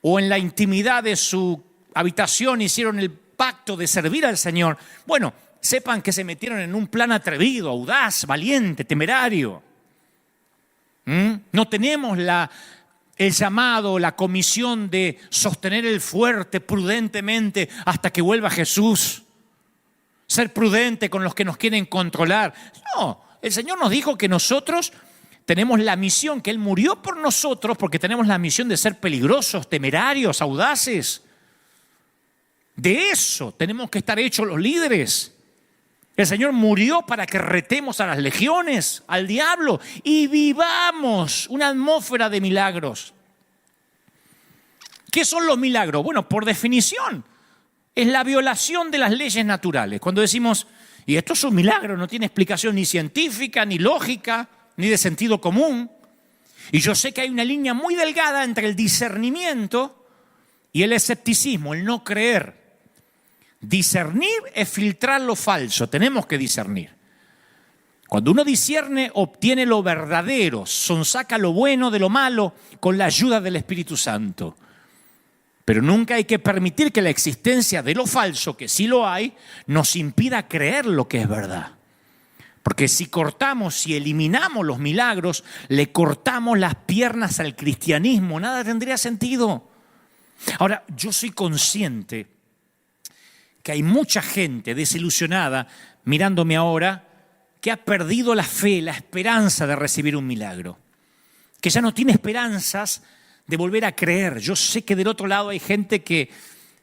o en la intimidad de su habitación hicieron el pacto de servir al Señor, bueno, sepan que se metieron en un plan atrevido, audaz, valiente, temerario. No tenemos el llamado, la comisión de sostener el fuerte prudentemente hasta que vuelva Jesús. Ser prudente con los que nos quieren controlar. No, el Señor nos dijo que nosotros tenemos la misión, que Él murió por nosotros porque tenemos la misión de ser peligrosos, temerarios, audaces. De eso tenemos que estar hechos los líderes. El Señor murió para que retemos a las legiones, al diablo, y vivamos una atmósfera de milagros. ¿Qué son los milagros? Bueno, por definición, es la violación de las leyes naturales. Cuando decimos, y esto es un milagro, no tiene explicación ni científica, ni lógica, ni de sentido común. Y yo sé que hay una línea muy delgada entre el discernimiento y el escepticismo, el no creer. Discernir es filtrar lo falso, tenemos que discernir. Cuando uno discierne, obtiene lo verdadero, sonsaca lo bueno de lo malo con la ayuda del Espíritu Santo. Pero nunca hay que permitir que la existencia de lo falso, que sí lo hay, nos impida creer lo que es verdad. Porque si cortamos, si eliminamos los milagros, le cortamos las piernas al cristianismo, nada tendría sentido. Ahora, yo soy consciente que hay mucha gente desilusionada mirándome ahora que ha perdido la fe, la esperanza de recibir un milagro, que ya no tiene esperanzas de volver a creer. Yo sé que del otro lado hay gente que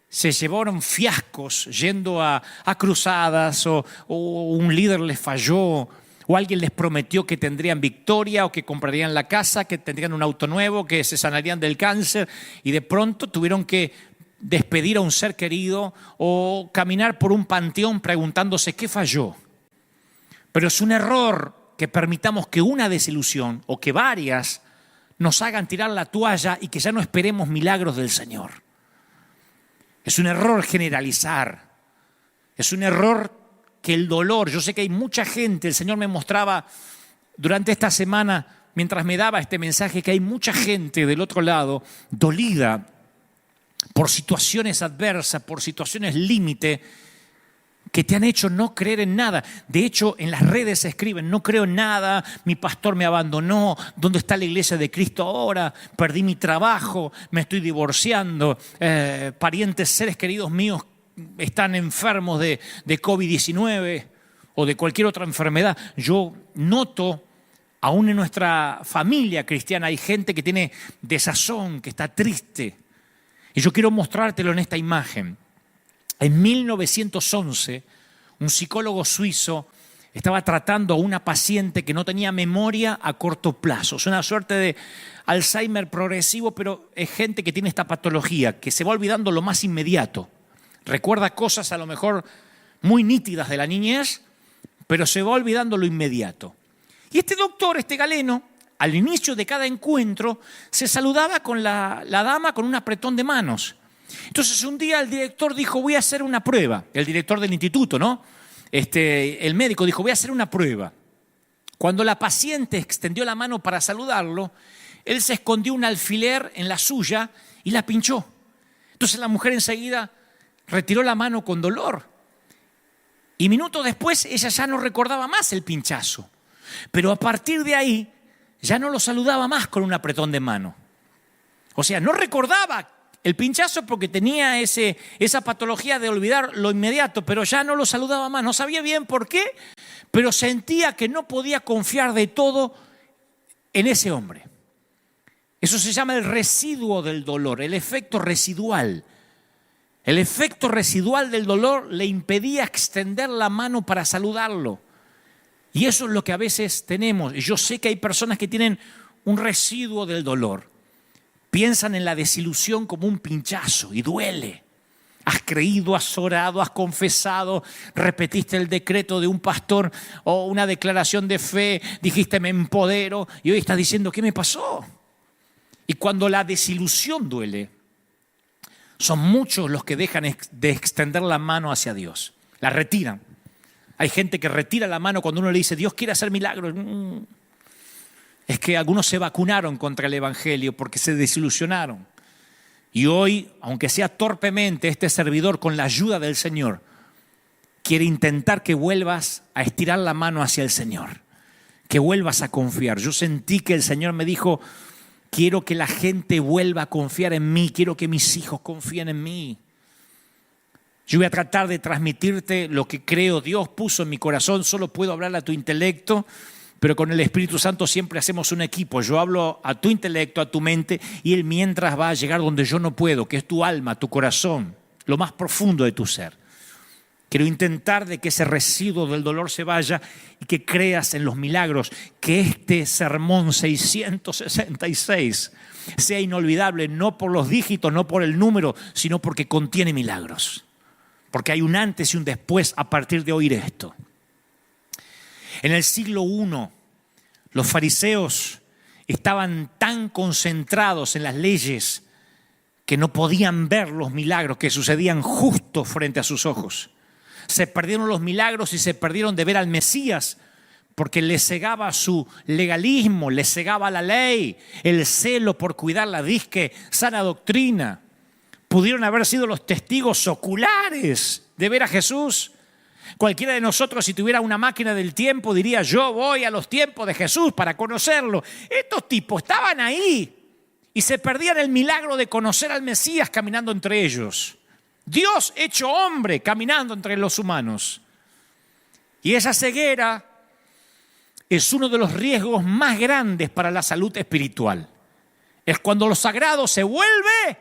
se llevaron fiascos yendo a cruzadas o un líder les falló o alguien les prometió que tendrían victoria o que comprarían la casa, que tendrían un auto nuevo, que se sanarían del cáncer y de pronto tuvieron que despedir a un ser querido o caminar por un panteón preguntándose qué falló. Pero es un error que permitamos que una desilusión o que varias nos hagan tirar la toalla y que ya no esperemos milagros del Señor. Es un error generalizar. Es un error que el dolor, yo sé que hay mucha gente, el Señor me mostraba durante esta semana, mientras me daba este mensaje, que hay mucha gente del otro lado dolida por situaciones adversas, por situaciones límite, que te han hecho no creer en nada. De hecho, en las redes se escriben, no creo en nada, mi pastor me abandonó, ¿dónde está la iglesia de Cristo ahora? Perdí mi trabajo, me estoy divorciando, parientes, seres queridos míos están enfermos de COVID-19, o de cualquier otra enfermedad. Yo noto, aún en nuestra familia cristiana, hay gente que tiene desazón, que está triste. Y yo quiero mostrártelo en esta imagen. En 1911, un psicólogo suizo estaba tratando a una paciente que no tenía memoria a corto plazo. Es una suerte de Alzheimer progresivo, pero es gente que tiene esta patología, que se va olvidando lo más inmediato. Recuerda cosas a lo mejor muy nítidas de la niñez, pero se va olvidando lo inmediato. Y este doctor, este galeno, al inicio de cada encuentro, se saludaba con la dama con un apretón de manos. Entonces un día el director dijo, voy a hacer una prueba. El director del instituto, ¿no? El médico dijo, voy a hacer una prueba. Cuando la paciente extendió la mano para saludarlo, él se escondió un alfiler en la suya y la pinchó. Entonces la mujer enseguida retiró la mano con dolor. Y minutos después ella ya no recordaba más el pinchazo. Pero a partir de ahí ya no lo saludaba más con un apretón de mano. O sea, no recordaba el pinchazo porque tenía esa patología de olvidar lo inmediato, pero ya no lo saludaba más. No sabía bien por qué, pero sentía que no podía confiar de todo en ese hombre. Eso se llama el residuo del dolor, el efecto residual. El efecto residual del dolor le impedía extender la mano para saludarlo. Y eso es lo que a veces tenemos. Yo sé que hay personas que tienen un residuo del dolor. Piensan en la desilusión como un pinchazo y duele. Has creído, has orado, has confesado, repetiste el decreto de un pastor o una declaración de fe, dijiste me empodero y hoy estás diciendo ¿qué me pasó? Y cuando la desilusión duele, son muchos los que dejan de extender la mano hacia Dios. La retiran. Hay gente que retira la mano cuando uno le dice Dios quiere hacer milagros. Es que algunos se vacunaron contra el evangelio porque se desilusionaron. Y hoy, aunque sea torpemente, este servidor con la ayuda del Señor quiere intentar que vuelvas a estirar la mano hacia el Señor, que vuelvas a confiar. Yo sentí que el Señor me dijo, quiero que la gente vuelva a confiar en mí, quiero que mis hijos confíen en mí. Yo voy a tratar de transmitirte lo que creo Dios puso en mi corazón, solo puedo hablar a tu intelecto, pero con el Espíritu Santo siempre hacemos un equipo. Yo hablo a tu intelecto, a tu mente, y Él mientras va a llegar donde yo no puedo, que es tu alma, tu corazón, lo más profundo de tu ser. Quiero intentar de que ese residuo del dolor se vaya y que creas en los milagros, que este sermón 666 sea inolvidable, no por los dígitos, no por el número, sino porque contiene milagros. Porque hay un antes y un después a partir de oír esto. En el siglo I, los fariseos estaban tan concentrados en las leyes que no podían ver los milagros que sucedían justo frente a sus ojos. Se perdieron los milagros y se perdieron de ver al Mesías porque les cegaba su legalismo, les cegaba la ley, el celo por cuidar la disque sana doctrina. Pudieron haber sido los testigos oculares de ver a Jesús. Cualquiera de nosotros, si tuviera una máquina del tiempo, diría, yo voy a los tiempos de Jesús para conocerlo. Estos tipos estaban ahí y se perdían el milagro de conocer al Mesías caminando entre ellos. Dios hecho hombre caminando entre los humanos. Y esa ceguera es uno de los riesgos más grandes para la salud espiritual. Es cuando lo sagrado se vuelve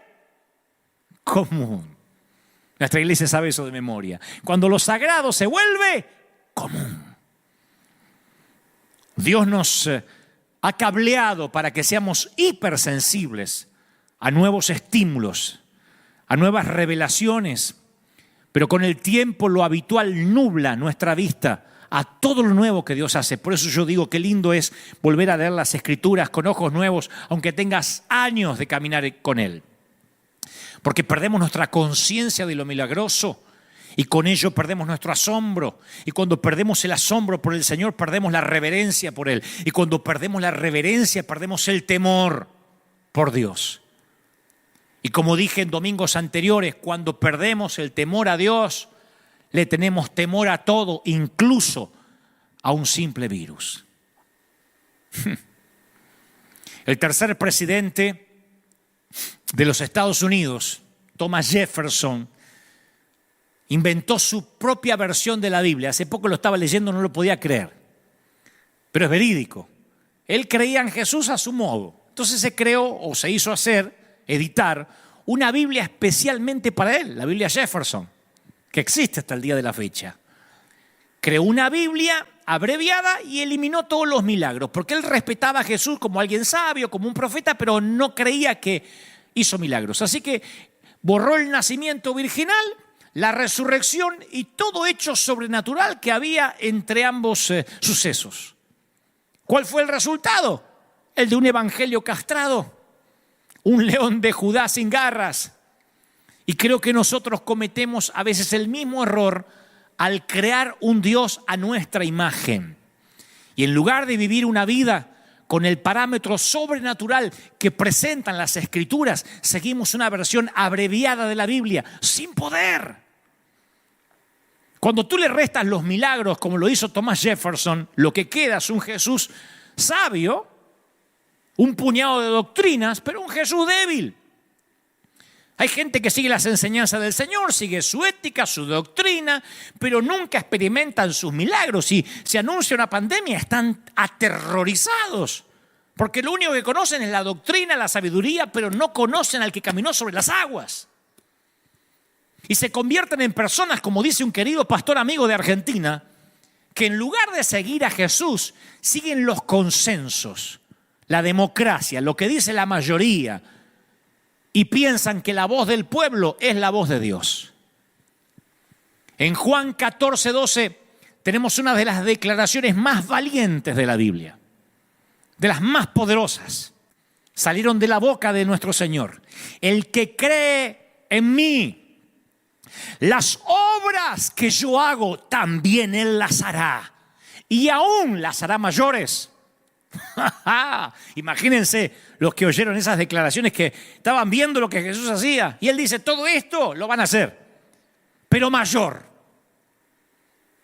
común. Nuestra iglesia sabe eso de memoria. Cuando lo sagrado se vuelve común. Dios nos ha cableado para que seamos hipersensibles a nuevos estímulos, a nuevas revelaciones, pero con el tiempo lo habitual nubla nuestra vista a todo lo nuevo que Dios hace. Por eso yo digo que lindo es volver a leer las Escrituras con ojos nuevos, aunque tengas años de caminar con Él. Porque perdemos nuestra conciencia de lo milagroso y con ello perdemos nuestro asombro. Y cuando perdemos el asombro por el Señor, perdemos la reverencia por Él. Y cuando perdemos la reverencia, perdemos el temor por Dios. Y como dije en domingos anteriores, cuando perdemos el temor a Dios, le tenemos temor a todo, incluso a un simple virus. El tercer presidente de los Estados Unidos, Thomas Jefferson, inventó su propia versión de la Biblia. Hace poco lo estaba leyendo, no lo podía creer. Pero es verídico. Él creía en Jesús a su modo. Entonces se creó o se hizo editar una Biblia especialmente para él, la Biblia Jefferson, que existe hasta el día de la fecha. Creó una Biblia abreviada y eliminó todos los milagros, porque él respetaba a Jesús como alguien sabio, como un profeta, pero no creía que hizo milagros. Así que borró el nacimiento virginal, la resurrección y todo hecho sobrenatural que había entre ambos sucesos. ¿Cuál fue el resultado? El de un evangelio castrado, un león de Judá sin garras. Y creo que nosotros cometemos a veces el mismo error al crear un Dios a nuestra imagen. Y en lugar de vivir una vida con el parámetro sobrenatural que presentan las Escrituras, seguimos una versión abreviada de la Biblia, sin poder. Cuando tú le restas los milagros, como lo hizo Thomas Jefferson, lo que queda es un Jesús sabio, un puñado de doctrinas, pero un Jesús débil. Hay gente que sigue las enseñanzas del Señor, sigue su ética, su doctrina, pero nunca experimentan sus milagros. Si se anuncia una pandemia, están aterrorizados, porque lo único que conocen es la doctrina, la sabiduría, pero no conocen al que caminó sobre las aguas. Y se convierten en personas, como dice un querido pastor amigo de Argentina, que en lugar de seguir a Jesús, siguen los consensos, la democracia, lo que dice la mayoría, y piensan que la voz del pueblo es la voz de Dios. En Juan 14:12 tenemos una de las declaraciones más valientes de la Biblia, de las más poderosas. Salieron de la boca de nuestro Señor. El que cree en mí, las obras que yo hago, también Él las hará. Y aún las hará mayores. Imagínense los que oyeron esas declaraciones, que estaban viendo lo que Jesús hacía. Y Él dice, todo esto lo van a hacer, pero mayor.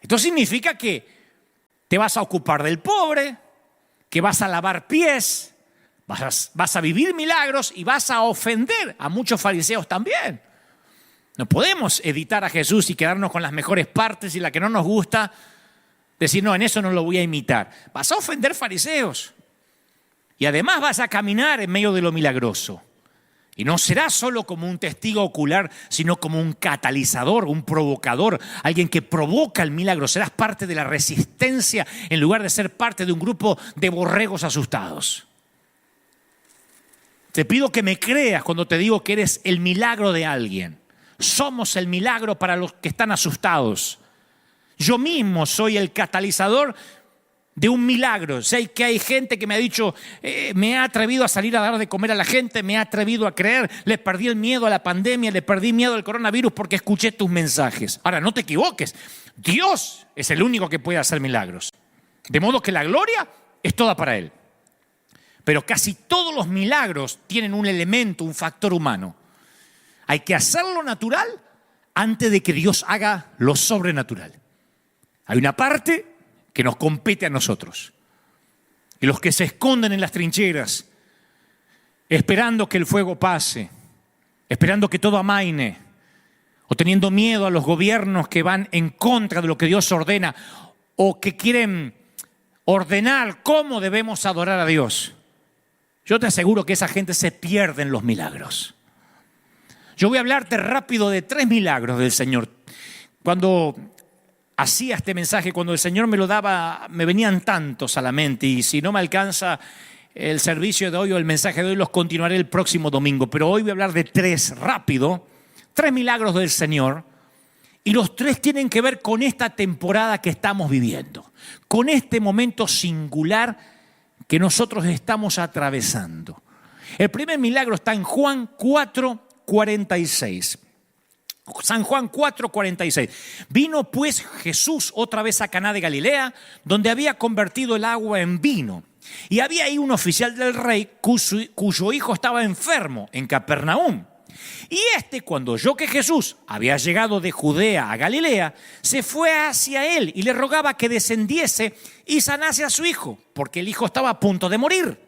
Esto significa que te vas a ocupar del pobre, que vas a lavar pies, vas a vivir milagros y vas a ofender a muchos fariseos también. No podemos editar a Jesús y quedarnos con las mejores partes y la que no nos gusta, decir, no, en eso no lo voy a imitar. Vas a ofender fariseos. Y además vas a caminar en medio de lo milagroso. Y no serás solo como un testigo ocular, sino como un catalizador, un provocador, alguien que provoca el milagro. Serás parte de la resistencia en lugar de ser parte de un grupo de borregos asustados. Te pido que me creas cuando te digo que eres el milagro de alguien. Somos el milagro para los que están asustados. Yo mismo soy el catalizador de un milagro. Sé que hay gente que me ha dicho, me he atrevido a salir a dar de comer a la gente, me he atrevido a creer, le perdí el miedo a la pandemia, le perdí miedo al coronavirus porque escuché tus mensajes. Ahora, no te equivoques, Dios es el único que puede hacer milagros. De modo que la gloria es toda para Él. Pero casi todos los milagros tienen un elemento, un factor humano. Hay que hacerlo natural antes de que Dios haga lo sobrenatural. Hay una parte que nos compete a nosotros. Y los que se esconden en las trincheras, esperando que el fuego pase, esperando que todo amaine, o teniendo miedo a los gobiernos que van en contra de lo que Dios ordena, o que quieren ordenar cómo debemos adorar a Dios. Yo te aseguro que esa gente se pierde en los milagros. Yo voy a hablarte rápido de 3 milagros del Señor. Cuando hacía este mensaje, cuando el Señor me lo daba, me venían tantos a la mente, y si no me alcanza el servicio de hoy o el mensaje de hoy, los continuaré el próximo domingo. Pero hoy voy a hablar de 3 rápido, 3 milagros del Señor, y los 3 tienen que ver con esta temporada que estamos viviendo, con este momento singular que nosotros estamos atravesando. El primer milagro está en Juan 4:46. San Juan 4:46. Vino pues Jesús otra vez a Caná de Galilea, donde había convertido el agua en vino. Y había ahí un oficial del rey cuyo hijo estaba enfermo en Capernaum. Y cuando oyó que Jesús había llegado de Judea a Galilea, se fue hacia él y le rogaba que descendiese y sanase a su hijo, porque el hijo estaba a punto de morir.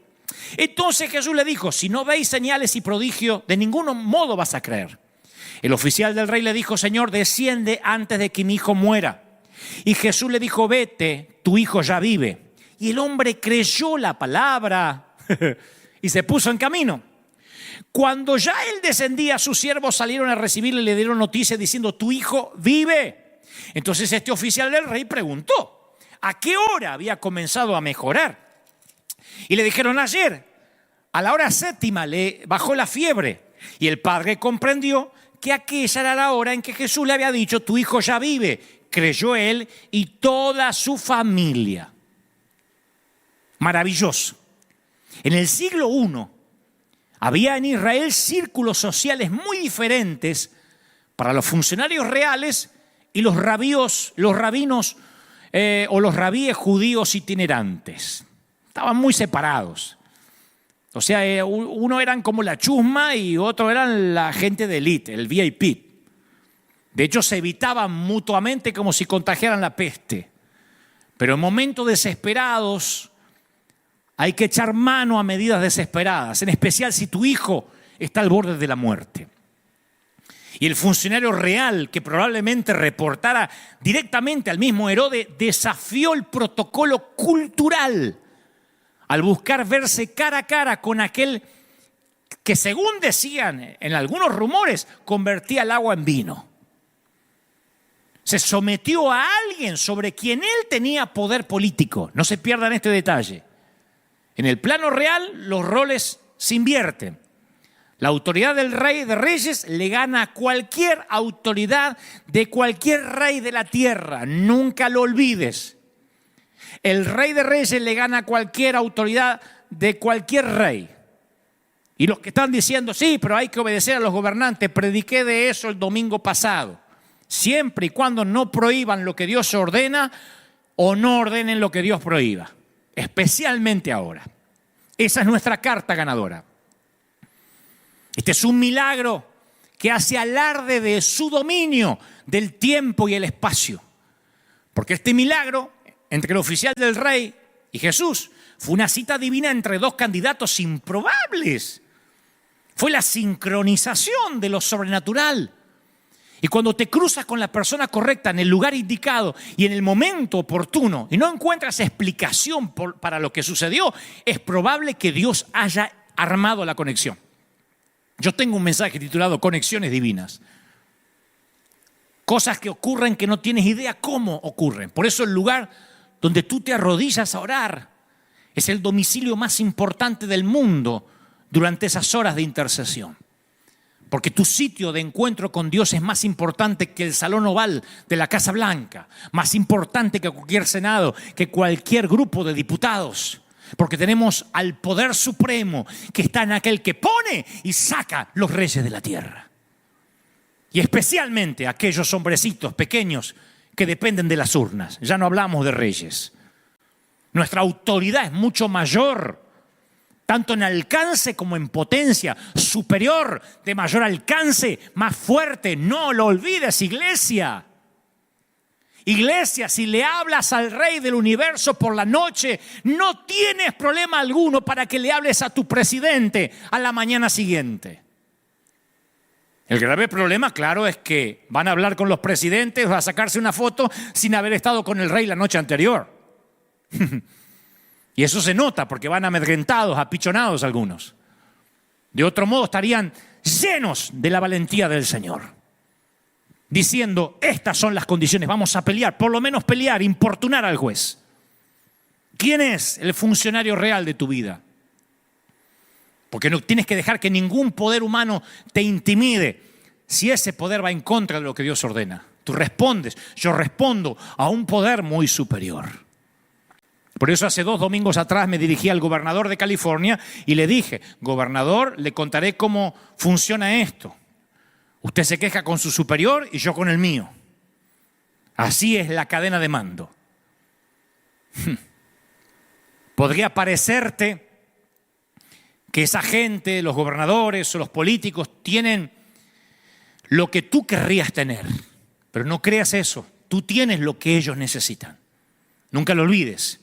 Entonces Jesús le dijo, si no veis señales y prodigios, de ningún modo vas a creer. El oficial del rey le dijo: Señor, desciende antes de que mi hijo muera. Y Jesús le dijo: vete, tu hijo ya vive. Y el hombre creyó la palabra y se puso en camino. Cuando ya él descendía, sus siervos salieron a recibirle y le dieron noticia diciendo: tu hijo vive. Entonces este oficial del rey preguntó a qué hora había comenzado a mejorar. Y le dijeron: ayer, a la hora séptima, le bajó la fiebre. Y el padre comprendió que aquella era la hora en que Jesús le había dicho: tu hijo ya vive. Creyó él y toda su familia. Maravilloso. En el siglo I había en Israel círculos sociales muy diferentes para los funcionarios reales y los rabinos o los rabíes judíos itinerantes. Estaban muy separados. O sea, uno eran como la chusma y otro eran la gente de élite, el VIP. De hecho, se evitaban mutuamente como si contagiaran la peste. Pero en momentos desesperados hay que echar mano a medidas desesperadas, en especial si tu hijo está al borde de la muerte. Y el funcionario real, que probablemente reportara directamente al mismo Herodes, desafió el protocolo cultural al buscar verse cara a cara con aquel que, según decían en algunos rumores, convertía el agua en vino. Se sometió a alguien sobre quien él tenía poder político. No se pierdan este detalle. En el plano real, los roles se invierten. La autoridad del rey de reyes le gana a cualquier autoridad de cualquier rey de la tierra. Nunca lo olvides. El rey de reyes le gana a cualquier autoridad de cualquier rey. Y los que están diciendo: sí, pero hay que obedecer a los gobernantes, prediqué de eso el domingo pasado. Siempre y cuando no prohíban lo que Dios ordena o no ordenen lo que Dios prohíba. Especialmente ahora. Esa es nuestra carta ganadora. Este es un milagro que hace alarde de su dominio del tiempo y el espacio. Porque este milagro entre el oficial del rey y Jesús fue una cita divina entre dos candidatos improbables. Fue la sincronización de lo sobrenatural. Y cuando te cruzas con la persona correcta en el lugar indicado y en el momento oportuno y no encuentras explicación para lo que sucedió, es probable que Dios haya armado la conexión. Yo tengo un mensaje titulado Conexiones Divinas. Cosas que ocurren que no tienes idea cómo ocurren. Por eso el lugar donde tú te arrodillas a orar es el domicilio más importante del mundo durante esas horas de intercesión. Porque tu sitio de encuentro con Dios es más importante que el salón oval de la Casa Blanca, más importante que cualquier senado, que cualquier grupo de diputados. Porque tenemos al poder supremo que está en aquel que pone y saca los reyes de la tierra. Y especialmente aquellos hombrecitos pequeños que dependen de las urnas. Ya no hablamos de reyes. Nuestra autoridad es mucho mayor, tanto en alcance como en potencia, superior, de mayor alcance, más fuerte. No lo olvides, iglesia. Iglesia, si le hablas al Rey del universo por la noche, no tienes problema alguno para que le hables a tu presidente a la mañana siguiente. El grave problema, claro, es que van a hablar con los presidentes o a sacarse una foto sin haber estado con el rey la noche anterior. Y eso se nota porque van amedrentados, apichonados algunos. De otro modo estarían llenos de la valentía del Señor, diciendo: estas son las condiciones, vamos a pelear, por lo menos pelear, importunar al juez. ¿Quién es el funcionario real de tu vida? Porque no tienes que dejar que ningún poder humano te intimide si ese poder va en contra de lo que Dios ordena. Tú respondes, yo respondo a un poder muy superior. Por eso hace 2 domingos atrás me dirigí al gobernador de California y le dije: gobernador, le contaré cómo funciona esto. Usted se queja con su superior y yo con el mío. Así es la cadena de mando. Podría parecerte que esa gente, los gobernadores o los políticos, tienen lo que tú querrías tener. Pero no creas eso. Tú tienes lo que ellos necesitan. Nunca lo olvides.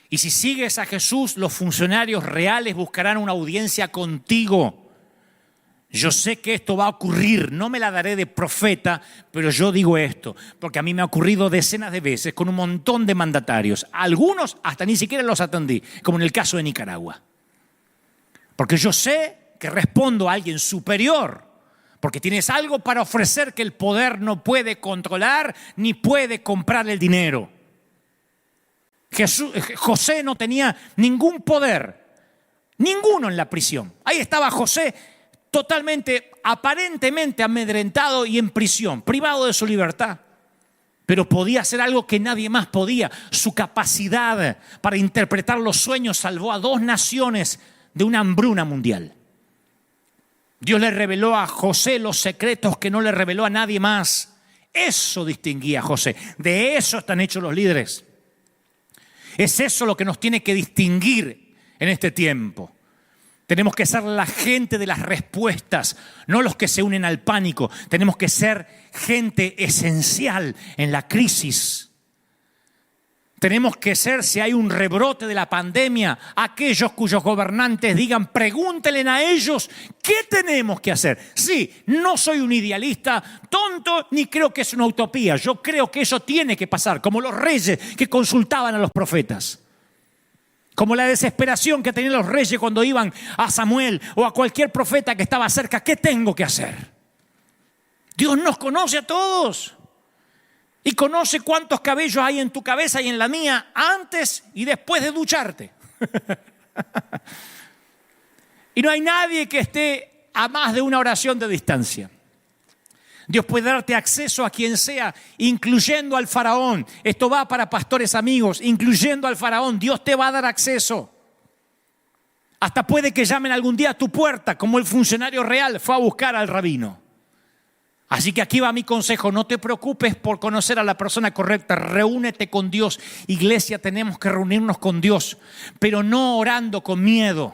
Y si sigues a Jesús, los funcionarios reales buscarán una audiencia contigo. Yo sé que esto va a ocurrir, no me la daré de profeta, pero yo digo esto, porque a mí me ha ocurrido decenas de veces con un montón de mandatarios. Algunos hasta ni siquiera los atendí, como en el caso de Nicaragua. Porque yo sé que respondo a alguien superior, porque tienes algo para ofrecer que el poder no puede controlar ni puede comprar el dinero. José no tenía ningún poder, ninguno en la prisión. Ahí estaba José totalmente, aparentemente amedrentado y en prisión, privado de su libertad. Pero podía hacer algo que nadie más podía. Su capacidad para interpretar los sueños salvó a 2 naciones de una hambruna mundial. Dios le reveló a José los secretos que no le reveló a nadie más. Eso distinguía a José. De eso están hechos los líderes. Es eso lo que nos tiene que distinguir en este tiempo. Tenemos que ser la gente de las respuestas, no los que se unen al pánico. Tenemos que ser gente esencial en la crisis. Tenemos que ser, si hay un rebrote de la pandemia, aquellos cuyos gobernantes digan, pregúntenle a ellos qué tenemos que hacer. Sí, no soy un idealista tonto, ni creo que es una utopía. Yo creo que eso tiene que pasar, como los reyes que consultaban a los profetas. Como la desesperación que tenían los reyes cuando iban a Samuel o a cualquier profeta que estaba cerca. ¿Qué tengo que hacer? Dios nos conoce a todos. Y conoce cuántos cabellos hay en tu cabeza y en la mía antes y después de ducharte. Y no hay nadie que esté a más de una oración de distancia. Dios puede darte acceso a quien sea, incluyendo al faraón. Esto va para pastores amigos, incluyendo al faraón. Dios te va a dar acceso. Hasta puede que llamen algún día a tu puerta, como el funcionario real fue a buscar al rabino. Así que aquí va mi consejo, no te preocupes por conocer a la persona correcta, reúnete con Dios. Iglesia, tenemos que reunirnos con Dios, pero no orando con miedo.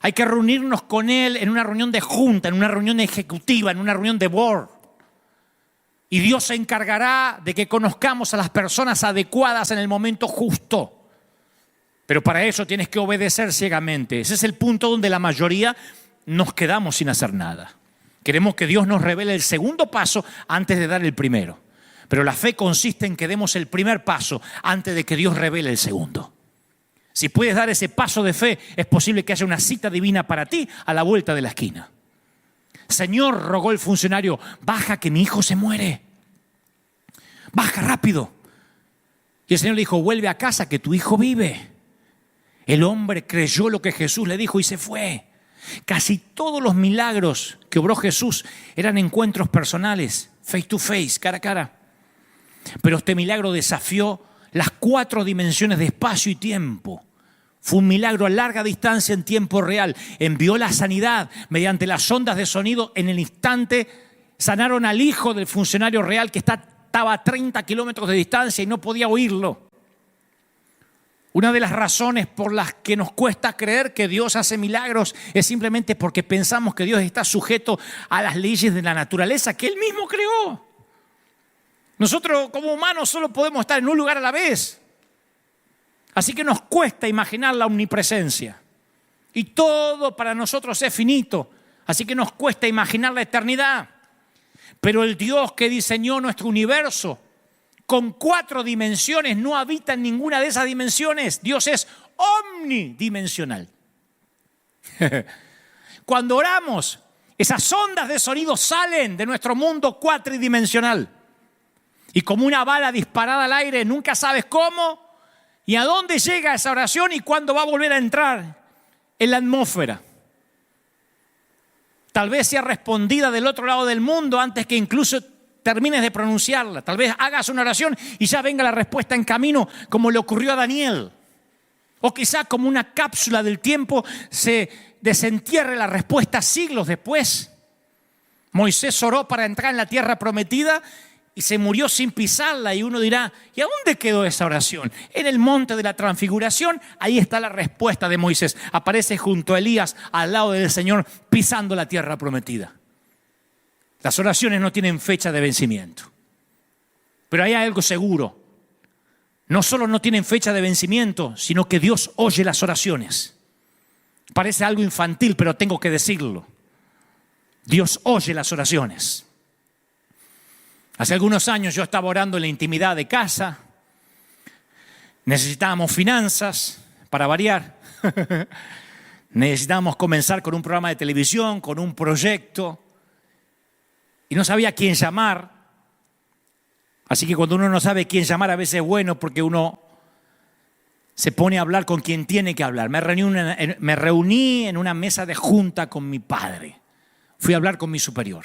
Hay que reunirnos con Él en una reunión de junta, en una reunión ejecutiva, en una reunión de board. Y Dios se encargará de que conozcamos a las personas adecuadas en el momento justo. Pero para eso tienes que obedecer ciegamente. Ese es el punto donde la mayoría nos quedamos sin hacer nada. Queremos que Dios nos revele el segundo paso antes de dar el primero. Pero la fe consiste en que demos el primer paso antes de que Dios revele el segundo. Si puedes dar ese paso de fe, es posible que haya una cita divina para ti a la vuelta de la esquina. Señor, rogó el funcionario, baja que mi hijo se muere. Baja rápido. Y el Señor le dijo, vuelve a casa que tu hijo vive. El hombre creyó lo que Jesús le dijo y se fue. Casi todos los milagros que obró Jesús eran encuentros personales, face to face, cara a cara. Pero este milagro desafió las 4 dimensiones de espacio y tiempo. Fue un milagro a larga distancia en tiempo real. Envió la sanidad mediante las ondas de sonido. En el instante sanaron al hijo del funcionario real que estaba a 30 kilómetros de distancia y no podía oírlo. Una de las razones por las que nos cuesta creer que Dios hace milagros es simplemente porque pensamos que Dios está sujeto a las leyes de la naturaleza que Él mismo creó. Nosotros como humanos solo podemos estar en un lugar a la vez. Así que nos cuesta imaginar la omnipresencia. Y todo para nosotros es finito. Así que nos cuesta imaginar la eternidad. Pero el Dios que diseñó nuestro universo con 4 dimensiones no habita en ninguna de esas dimensiones. Dios es omnidimensional. Cuando oramos, esas ondas de sonido salen de nuestro mundo cuatridimensional. Y como una bala disparada al aire, nunca sabes cómo y a dónde llega esa oración y cuándo va a volver a entrar en la atmósfera. Tal vez sea respondida del otro lado del mundo antes que incluso termines de pronunciarla. Tal vez hagas una oración y ya venga la respuesta en camino, como le ocurrió a Daniel. O quizá como una cápsula del tiempo se desentierre la respuesta siglos después. Moisés oró para entrar en la tierra prometida y se murió sin pisarla. Y uno dirá, ¿y a dónde quedó esa oración? En el monte de la transfiguración, ahí está la respuesta de Moisés. Aparece junto a Elías al lado del Señor pisando la tierra prometida. Las oraciones no tienen fecha de vencimiento. Pero hay algo seguro. No solo no tienen fecha de vencimiento, sino que Dios oye las oraciones. Parece algo infantil, pero tengo que decirlo. Dios oye las oraciones. Hace algunos años yo estaba orando en la intimidad de casa. Necesitábamos finanzas, para variar. Necesitábamos comenzar con un programa de televisión, con un proyecto. Y no sabía a quién llamar. Así que cuando uno no sabe quién llamar, a veces es bueno porque uno se pone a hablar con quien tiene que hablar. Me reuní en una mesa de junta con mi padre. Fui a hablar con mi superior.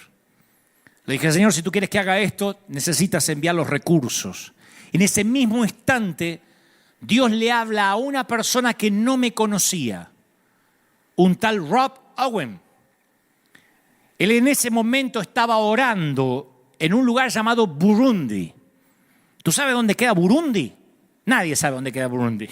Le dije, Señor, si tú quieres que haga esto, necesitas enviar los recursos. En ese mismo instante, Dios le habla a una persona que no me conocía, un tal Rob Owen. Él en ese momento estaba orando en un lugar llamado Burundi. ¿Tú sabes dónde queda Burundi? Nadie sabe dónde queda Burundi.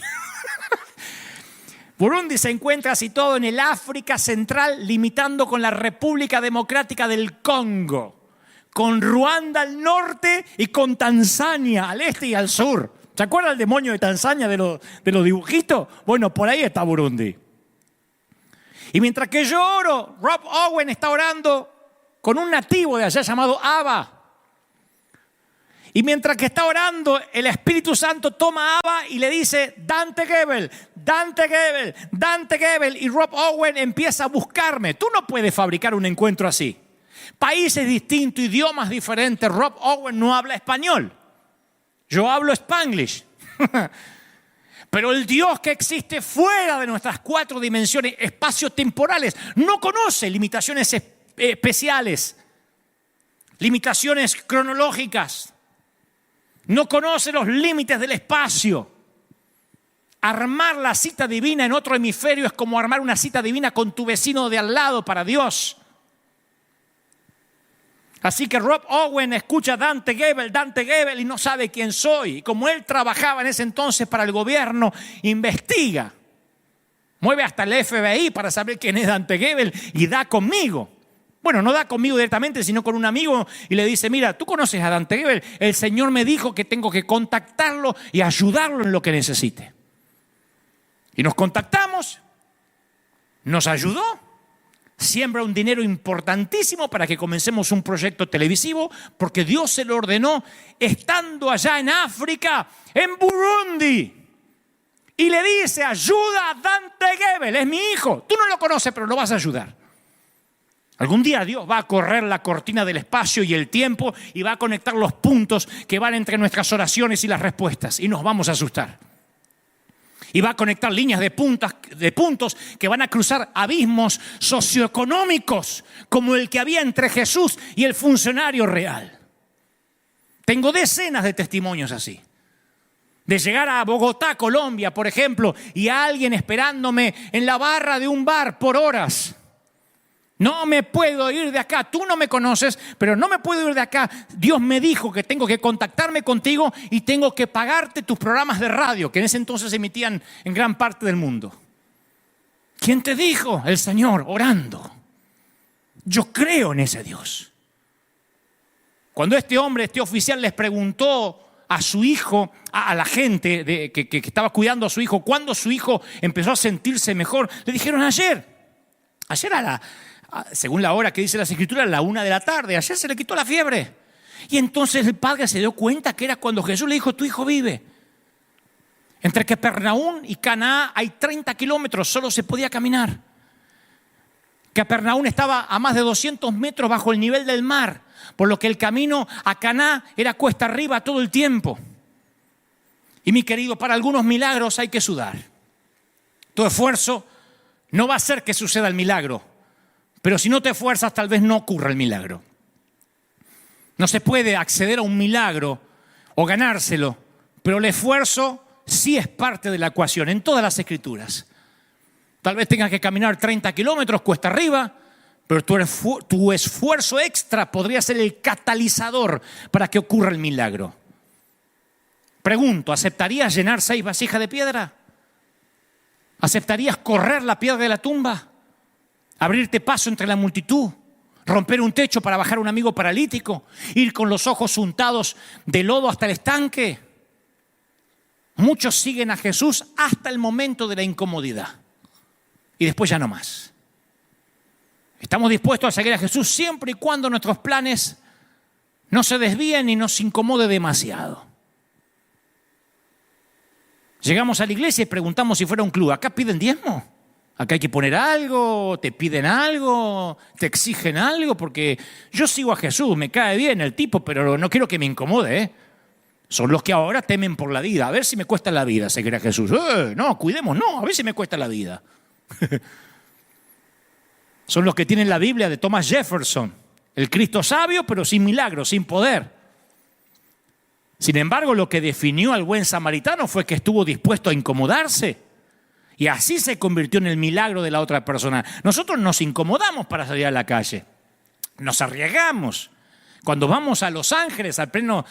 Burundi se encuentra situado en el África Central, limitando con la República Democrática del Congo, con Ruanda al norte y con Tanzania al este y al sur. ¿Se acuerda el demonio de Tanzania de los dibujitos? Bueno, por ahí está Burundi. Y mientras que yo oro, Rob Owen está orando con un nativo de allá llamado Abba. Y mientras que está orando, el Espíritu Santo toma a Abba y le dice, Dante Gebel, Dante Gebel, Dante Gebel. Y Rob Owen empieza a buscarme. Tú no puedes fabricar un encuentro así. Países distintos, idiomas diferentes. Rob Owen no habla español. Yo hablo Spanglish. Pero el Dios que existe fuera de nuestras 4 dimensiones espaciotemporales no conoce limitaciones especiales, limitaciones cronológicas. No conoce los límites del espacio. Armar la cita divina en otro hemisferio es como armar una cita divina con tu vecino de al lado para Dios. Así que Rob Owen escucha Dante Gebel y no sabe quién soy. Y como él trabajaba en ese entonces para el gobierno, investiga. Mueve hasta el FBI para saber quién es Dante Gebel y da conmigo. Bueno, no da conmigo directamente, sino con un amigo y le dice, mira, ¿tú conoces a Dante Gebel? El Señor me dijo que tengo que contactarlo y ayudarlo en lo que necesite. Y nos contactamos, nos ayudó, siembra un dinero importantísimo para que comencemos un proyecto televisivo, porque Dios se lo ordenó estando allá en África, en Burundi. Y le dice, ayuda a Dante Gebel, es mi hijo. Tú no lo conoces, pero lo vas a ayudar. Algún día Dios va a correr la cortina del espacio y el tiempo y va a conectar los puntos que van entre nuestras oraciones y las respuestas. Y nos vamos a asustar. Y va a conectar líneas de puntos que van a cruzar abismos socioeconómicos como el que había entre Jesús y el funcionario real. Tengo decenas de testimonios así. De llegar a Bogotá, Colombia, por ejemplo, y a alguien esperándome en la barra de un bar por horas. No me puedo ir de acá. Tú no me conoces, pero no me puedo ir de acá. Dios me dijo que tengo que contactarme contigo y tengo que pagarte tus programas de radio, que en ese entonces se emitían en gran parte del mundo. ¿Quién te dijo? El Señor, orando. Yo creo en ese Dios. Cuando este oficial les preguntó a su hijo, a la gente que estaba cuidando a su hijo, cuándo su hijo empezó a sentirse mejor, le dijeron ayer según la hora que dice las Escrituras, a la 1 de la tarde. Ayer se le quitó la fiebre. Y entonces el padre se dio cuenta que era cuando Jesús le dijo, tu hijo vive. Entre Capernaum y Caná hay 30 kilómetros, solo se podía caminar. Capernaum estaba a más de 200 metros bajo el nivel del mar, por lo que el camino a Caná era cuesta arriba todo el tiempo. Y mi querido, para algunos milagros hay que sudar. Tu esfuerzo no va a hacer que suceda el milagro. Pero si no te esfuerzas, tal vez no ocurra el milagro. No se puede acceder a un milagro o ganárselo, pero el esfuerzo sí es parte de la ecuación en todas las Escrituras. Tal vez tengas que caminar 30 kilómetros cuesta arriba, pero tu esfuerzo extra podría ser el catalizador para que ocurra el milagro. Pregunto, ¿aceptarías llenar 6 vasijas de piedra? ¿Aceptarías correr la piedra de la tumba? ¿Abrirte paso entre la multitud? ¿Romper un techo para bajar a un amigo paralítico? ¿Ir con los ojos untados de lodo hasta el estanque? Muchos siguen a Jesús hasta el momento de la incomodidad. y después ya no más. Estamos dispuestos a seguir a Jesús siempre y cuando nuestros planes no se desvíen y nos incomode demasiado. Llegamos a la iglesia y preguntamos si fuera un club. ¿Acá piden diezmo? ¿Acá hay que poner algo? ¿Te piden algo? ¿Te exigen algo? Porque yo sigo a Jesús, me cae bien el tipo, pero no quiero que me incomode, ¿eh? Son los que ahora temen por la vida. A ver si me cuesta la vida seguir a Jesús. No, cuidemos, no, a ver si me cuesta la vida. Son los que tienen la Biblia de Thomas Jefferson. El Cristo sabio, pero sin milagros, sin poder. Sin embargo, lo que definió al buen samaritano fue que estuvo dispuesto a incomodarse. Y así se convirtió en el milagro de la otra persona. Nosotros nos incomodamos para salir a la calle. Nos arriesgamos. Cuando vamos a Los Ángeles, a pleno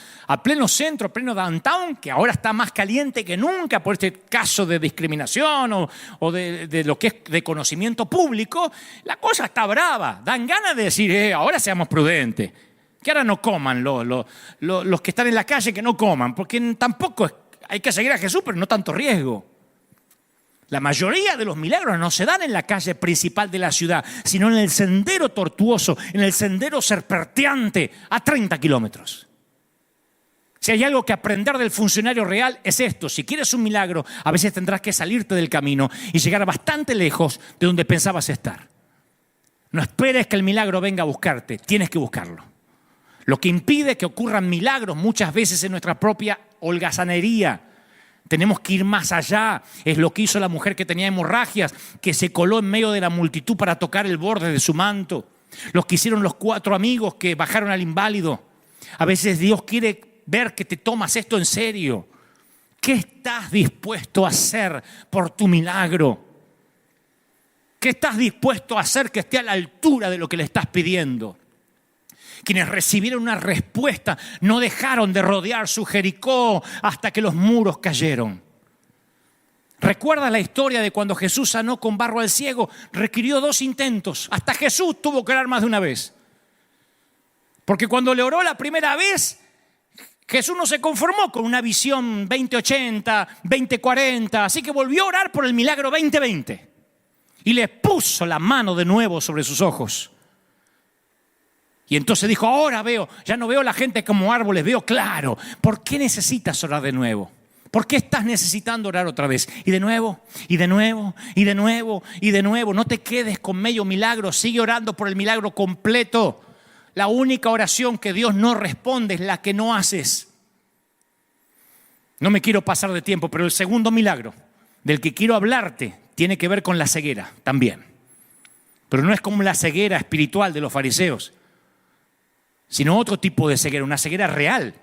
centro, a pleno downtown, que ahora está más caliente que nunca por este caso de discriminación o de lo que es de conocimiento público, la cosa está brava. Dan ganas de decir, ahora seamos prudentes. Que ahora no coman los que están en la calle, que no coman, porque tampoco hay que seguir a Jesús, pero no tanto riesgo. La mayoría de los milagros no se dan en la calle principal de la ciudad, sino en el sendero tortuoso, en el sendero serpenteante, a 30 kilómetros. Si hay algo que aprender del funcionario real es esto: si quieres un milagro, a veces tendrás que salirte del camino y llegar bastante lejos de donde pensabas estar. No esperes que el milagro venga a buscarte, tienes que buscarlo. Lo que impide que ocurran milagros muchas veces es nuestra propia holgazanería. Tenemos que ir más allá. Es lo que hizo la mujer que tenía hemorragias, que se coló en medio de la multitud para tocar el borde de su manto. Lo que hicieron los 4 amigos que bajaron al inválido. A veces Dios quiere ver que te tomas esto en serio. ¿Qué estás dispuesto a hacer por tu milagro? ¿Qué estás dispuesto a hacer que esté a la altura de lo que le estás pidiendo? Quienes recibieron una respuesta no dejaron de rodear su Jericó hasta que los muros cayeron. ¿Recuerdas la historia de cuando Jesús sanó con barro al ciego? Requirió 2 intentos. Hasta Jesús tuvo que orar más de una vez. Porque cuando le oró la primera vez, Jesús no se conformó con una visión 2080, 2040. Así que volvió a orar por el milagro 2020. Y le puso la mano de nuevo sobre sus ojos. Y entonces dijo, ahora veo, ya no veo a la gente como árboles, veo claro. ¿Por qué necesitas orar de nuevo? ¿Por qué estás necesitando orar otra vez? Y de nuevo, y de nuevo, y de nuevo, y de nuevo. No te quedes con medio milagro, sigue orando por el milagro completo. La única oración que Dios no responde es la que no haces. No me quiero pasar de tiempo, pero el segundo milagro del que quiero hablarte tiene que ver con la ceguera también. Pero no es como la ceguera espiritual de los fariseos, sino otro tipo de ceguera, una ceguera real,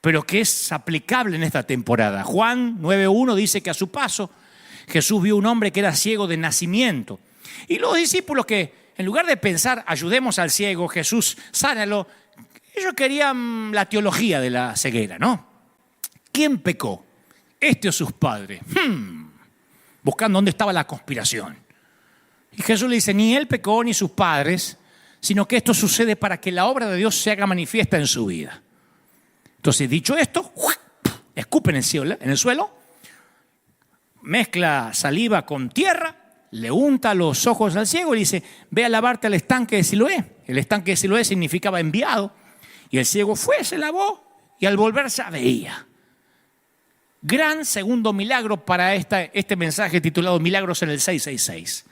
pero que es aplicable en esta temporada. Juan 9:1 dice que a su paso Jesús vio un hombre que era ciego de nacimiento. Y los discípulos, que en lugar de pensar, ayudemos al ciego, Jesús, sánalo, ellos querían la teología de la ceguera, ¿no? ¿Quién pecó? ¿Este o sus padres? Buscando dónde estaba la conspiración. Y Jesús le dice, ni él pecó ni sus padres, sino que esto sucede para que la obra de Dios se haga manifiesta en su vida. Entonces, dicho esto, escupe en el suelo, mezcla saliva con tierra, le unta los ojos al ciego y dice, ve a lavarte al estanque de Siloé. El estanque de Siloé significaba enviado. Y el ciego fue, se lavó y al volver ya veía. Gran segundo milagro para este mensaje titulado Milagros en el 666.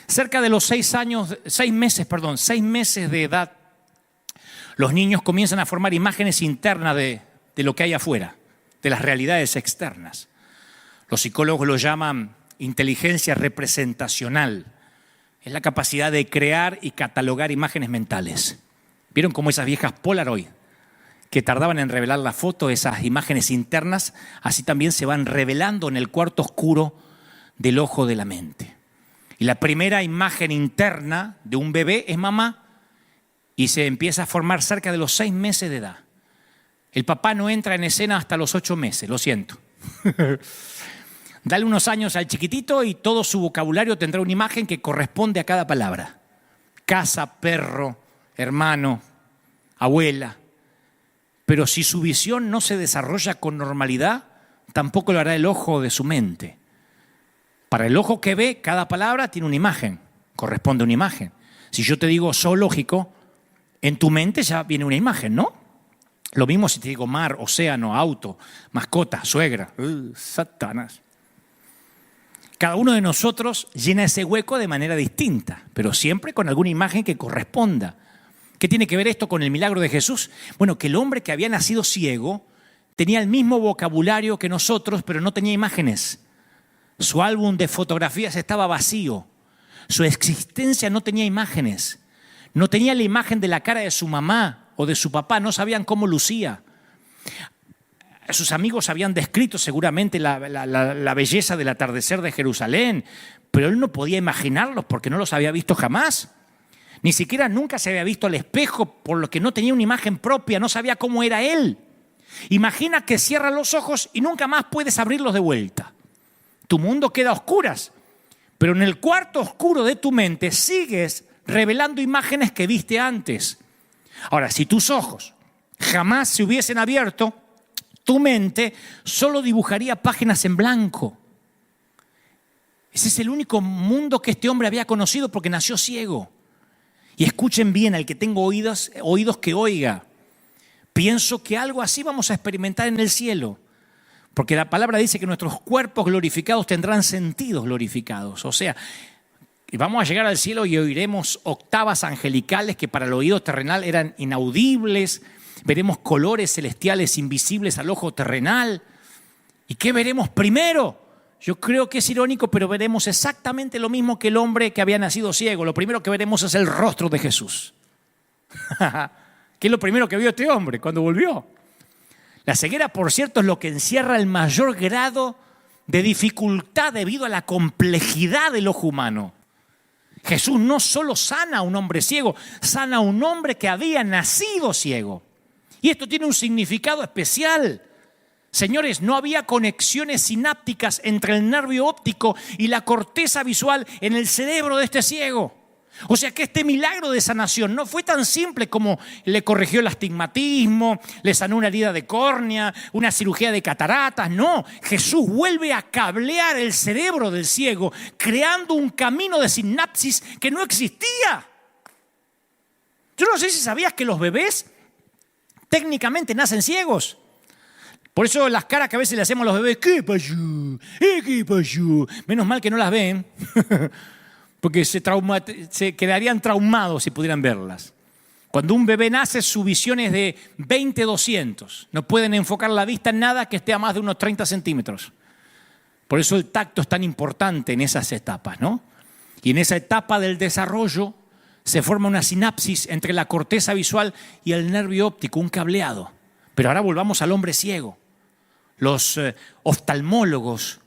Cerca de los 6 meses de edad, los niños comienzan a formar imágenes internas de lo que hay afuera, de las realidades externas. Los psicólogos lo llaman inteligencia representacional. Es la capacidad de crear y catalogar imágenes mentales. ¿Vieron cómo esas viejas Polaroid que tardaban en revelar la foto, esas imágenes internas, así también se van revelando en el cuarto oscuro del ojo de la mente? Y la primera imagen interna de un bebé es mamá y se empieza a formar cerca de los 6 meses de edad. El papá no entra en escena hasta los 8 meses, lo siento. Dale unos años al chiquitito y todo su vocabulario tendrá una imagen que corresponde a cada palabra. Casa, perro, hermano, abuela. Pero si su visión no se desarrolla con normalidad, tampoco lo hará el ojo de su mente. Para el ojo que ve, cada palabra tiene una imagen, corresponde a una imagen. Si yo te digo zoológico, en tu mente ya viene una imagen, ¿no? Lo mismo si te digo mar, océano, auto, mascota, suegra. Satanás. Cada uno de nosotros llena ese hueco de manera distinta, pero siempre con alguna imagen que corresponda. ¿Qué tiene que ver esto con el milagro de Jesús? Bueno, que el hombre que había nacido ciego tenía el mismo vocabulario que nosotros, pero no tenía imágenes. Su álbum de fotografías estaba vacío. Su existencia no tenía imágenes. No tenía la imagen de la cara de su mamá o de su papá. No sabían cómo lucía. Sus amigos habían descrito seguramente la belleza del atardecer de Jerusalén, pero él no podía imaginarlos porque no los había visto jamás. Ni siquiera nunca se había visto al espejo, por lo que no tenía una imagen propia, no sabía cómo era él. Imagina que cierras los ojos y nunca más puedes abrirlos de vuelta. Tu mundo queda a oscuras, pero en el cuarto oscuro de tu mente sigues revelando imágenes que viste antes. Ahora, si tus ojos jamás se hubiesen abierto, tu mente solo dibujaría páginas en blanco. Ese es el único mundo que este hombre había conocido porque nació ciego. Y escuchen bien, al que tenga oídos que oiga. Pienso que algo así vamos a experimentar en el cielo. Porque la palabra dice que nuestros cuerpos glorificados tendrán sentidos glorificados. O sea, vamos a llegar al cielo y oiremos octavas angelicales que para el oído terrenal eran inaudibles. Veremos colores celestiales invisibles al ojo terrenal. ¿Y qué veremos primero? Yo creo que es irónico, pero veremos exactamente lo mismo que el hombre que había nacido ciego. Lo primero que veremos es el rostro de Jesús. ¿Qué es lo primero que vio este hombre cuando volvió? La ceguera, por cierto, es lo que encierra el mayor grado de dificultad debido a la complejidad del ojo humano. Jesús no solo sana a un hombre ciego, sana a un hombre que había nacido ciego. Y esto tiene un significado especial. Señores, no había conexiones sinápticas entre el nervio óptico y la corteza visual en el cerebro de este ciego. O sea que este milagro de sanación no fue tan simple como le corrigió el astigmatismo, le sanó una herida de córnea, una cirugía de cataratas. No, Jesús vuelve a cablear el cerebro del ciego, creando un camino de sinapsis que no existía. Yo no sé si sabías que los bebés técnicamente nacen ciegos. Por eso las caras que a veces le hacemos a los bebés, ¿qué pasó? ¿Qué pasó? Menos mal que no las ven, porque se quedarían traumados si pudieran verlas. Cuando un bebé nace, su visión es de 20-200. No pueden enfocar la vista en nada que esté a más de unos 30 centímetros. Por eso el tacto es tan importante en esas etapas, ¿no? Y en esa etapa del desarrollo se forma una sinapsis entre la corteza visual y el nervio óptico, un cableado. Pero ahora volvamos al hombre ciego. Los oftalmólogos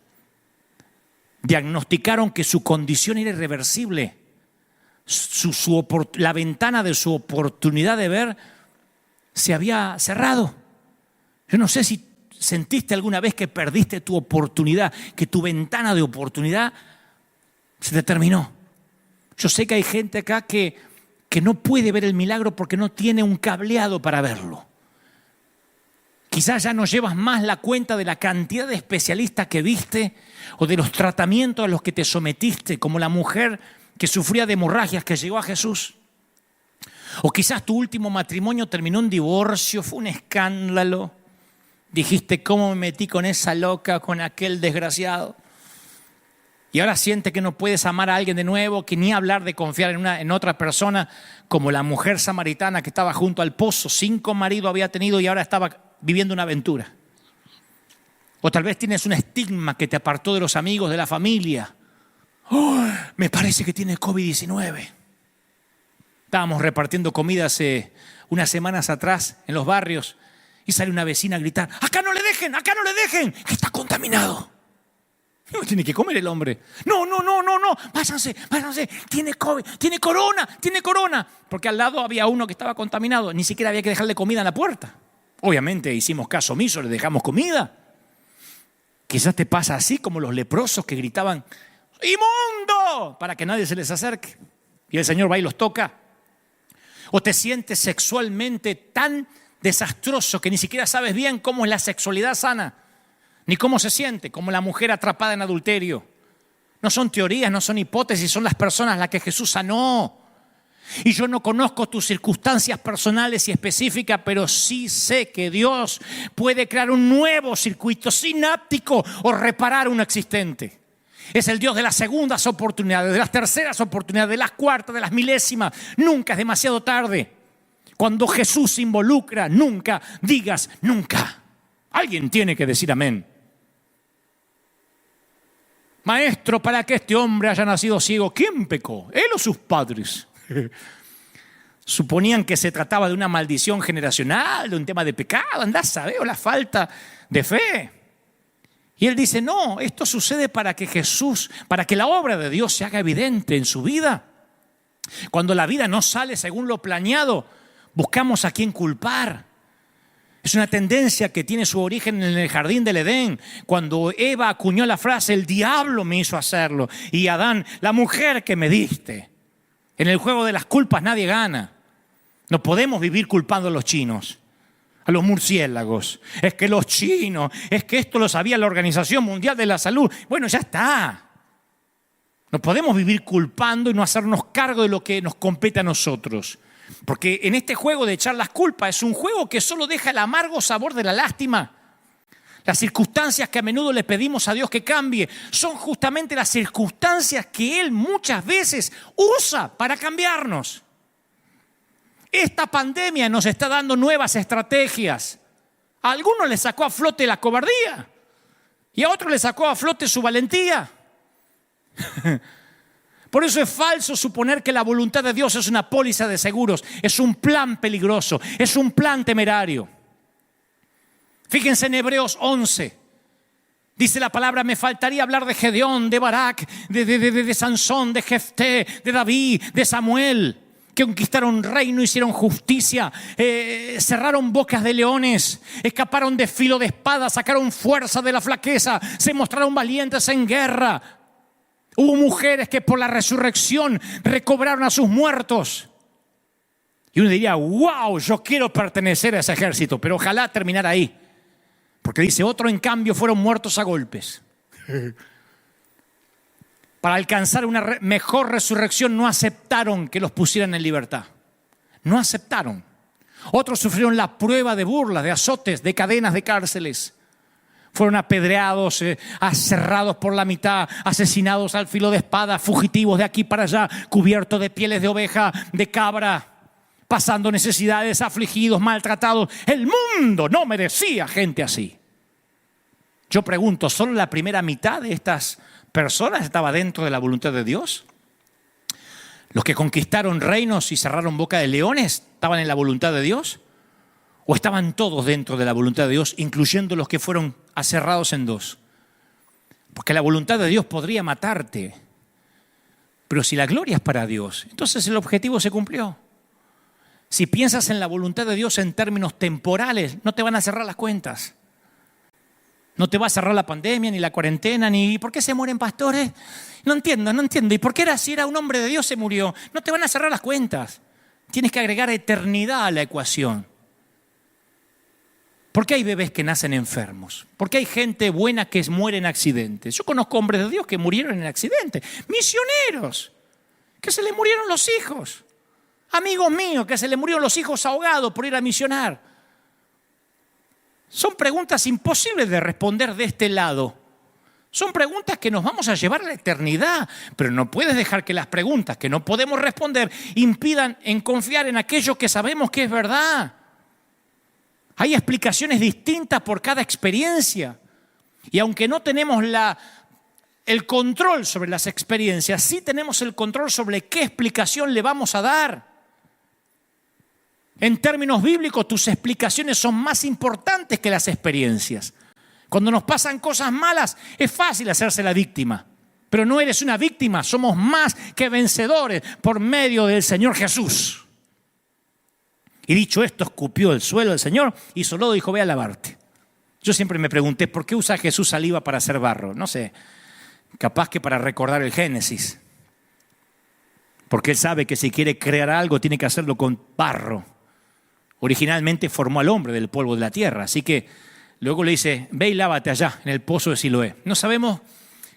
diagnosticaron que su condición era irreversible. La ventana de su oportunidad de ver se había cerrado. Yo no sé si sentiste alguna vez que perdiste tu oportunidad, que tu ventana de oportunidad se te terminó. Yo sé que hay gente acá que no puede ver el milagro porque no tiene un cableado para verlo. Quizás ya no llevas más la cuenta de la cantidad de especialistas que viste o de los tratamientos a los que te sometiste, como la mujer que sufría de hemorragias que llegó a Jesús. O quizás tu último matrimonio terminó en divorcio, fue un escándalo. Dijiste, ¿cómo me metí con esa loca, con aquel desgraciado? Y ahora sientes que no puedes amar a alguien de nuevo, que ni hablar de confiar en otra persona, como la mujer samaritana que estaba junto al pozo. 5 maridos había tenido y ahora estaba viviendo una aventura. O tal vez tienes un estigma que te apartó de los amigos, de la familia. Oh, me parece que tiene COVID-19. Estábamos repartiendo comida hace unas semanas atrás en los barrios y sale una vecina a gritar, ¡acá no le dejen! Que está contaminado. No tiene que comer el hombre. No, váyanse, tiene COVID, tiene corona. Porque al lado había uno que estaba contaminado, ni siquiera había que dejarle comida en la puerta. Obviamente hicimos caso omiso, le dejamos comida. Quizás te pasa así como los leprosos que gritaban ¡inmundo! Para que nadie se les acerque. Y el Señor va y los toca. O te sientes sexualmente tan desastroso que ni siquiera sabes bien cómo es la sexualidad sana, ni cómo se siente, como la mujer atrapada en adulterio. No son teorías, no son hipótesis, son las personas a las que Jesús sanó. Y yo no conozco tus circunstancias personales y específicas, pero sí sé que Dios puede crear un nuevo circuito sináptico o reparar uno existente. Es el Dios de las segundas oportunidades, de las terceras oportunidades, de las cuartas, de las milésimas. Nunca es demasiado tarde. Cuando Jesús se involucra, nunca digas nunca. Alguien tiene que decir amén. Maestro, para que este hombre haya nacido ciego, ¿quién pecó? ¿Él o sus padres? Suponían que se trataba de una maldición generacional, de un tema de pecado, andá a saber, o la falta de fe. Y él dice, no, esto sucede para que la obra de Dios se haga evidente en su vida. Cuando la vida no sale según lo planeado, buscamos a quién culpar. Es una tendencia que tiene su origen en el jardín del Edén, cuando Eva acuñó la frase, el diablo me hizo hacerlo, y Adán, la mujer que me diste. En el juego de las culpas nadie gana. No podemos vivir culpando a los chinos, a los murciélagos. Es que los chinos, es que esto lo sabía la Organización Mundial de la Salud. Bueno, ya está. No podemos vivir culpando y no hacernos cargo de lo que nos compete a nosotros. Porque en este juego de echar las culpas es un juego que solo deja el amargo sabor de la lástima. Las circunstancias que a menudo le pedimos a Dios que cambie son justamente las circunstancias que Él muchas veces usa para cambiarnos. Esta pandemia nos está dando nuevas estrategias. A algunos les sacó a flote la cobardía y a otros les sacó a flote su valentía. Por eso es falso suponer que la voluntad de Dios es una póliza de seguros. Es un plan peligroso, es un plan temerario. Fíjense en Hebreos 11. Dice la palabra, me faltaría hablar de Gedeón, de Barak, de Sansón, de Jefté, de David, de Samuel, que conquistaron reino, hicieron justicia, cerraron bocas de leones, escaparon de filo de espada, sacaron fuerza de la flaqueza, se mostraron valientes en guerra. Hubo mujeres que por la resurrección recobraron a sus muertos. Y uno diría, wow, yo quiero pertenecer a ese ejército, pero ojalá terminar ahí. Porque dice, otros en cambio fueron muertos a golpes. Para alcanzar una mejor resurrección no aceptaron que los pusieran en libertad. No aceptaron. Otros sufrieron la prueba de burlas, de azotes, de cadenas, de cárceles. Fueron apedreados, aserrados por la mitad, asesinados al filo de espada, fugitivos de aquí para allá, cubiertos de pieles de oveja, de cabra, pasando necesidades, afligidos, maltratados. El mundo no merecía gente así. Yo pregunto, ¿solo la primera mitad de estas personas estaba dentro de la voluntad de Dios? ¿Los que conquistaron reinos y cerraron boca de leones estaban en la voluntad de Dios? ¿O estaban todos dentro de la voluntad de Dios, incluyendo los que fueron aserrados en dos? Porque la voluntad de Dios podría matarte, pero si la gloria es para Dios, entonces el objetivo se cumplió. Si piensas en la voluntad de Dios en términos temporales, no te van a cerrar las cuentas. No te va a cerrar la pandemia, ni la cuarentena, ni ¿por qué se mueren pastores? No entiendo. ¿Y por qué si era un hombre de Dios se murió? No te van a cerrar las cuentas. Tienes que agregar eternidad a la ecuación. ¿Por qué hay bebés que nacen enfermos? ¿Por qué hay gente buena que muere en accidentes? Yo conozco hombres de Dios que murieron en accidentes. Misioneros, que se les murieron los hijos. Amigos míos, que se les murieron los hijos ahogados por ir a misionar. Son preguntas imposibles de responder de este lado. Son preguntas que nos vamos a llevar a la eternidad, pero no puedes dejar que las preguntas que no podemos responder impidan en confiar en aquello que sabemos que es verdad. Hay explicaciones distintas por cada experiencia. Y aunque no tenemos el control sobre las experiencias, sí tenemos el control sobre qué explicación le vamos a dar. En términos bíblicos, tus explicaciones son más importantes que las experiencias. Cuando nos pasan cosas malas, es fácil hacerse la víctima. Pero no eres una víctima, somos más que vencedores por medio del Señor Jesús. Y dicho esto, escupió el suelo el Señor, hizo lodo y dijo, ve a lavarte. Yo siempre me pregunté, ¿por qué usa Jesús saliva para hacer barro? No sé, capaz que para recordar el Génesis. Porque Él sabe que si quiere crear algo, tiene que hacerlo con barro. Originalmente formó al hombre del polvo de la tierra, así que luego le dice, ve y lávate allá en el pozo de Siloé. No sabemos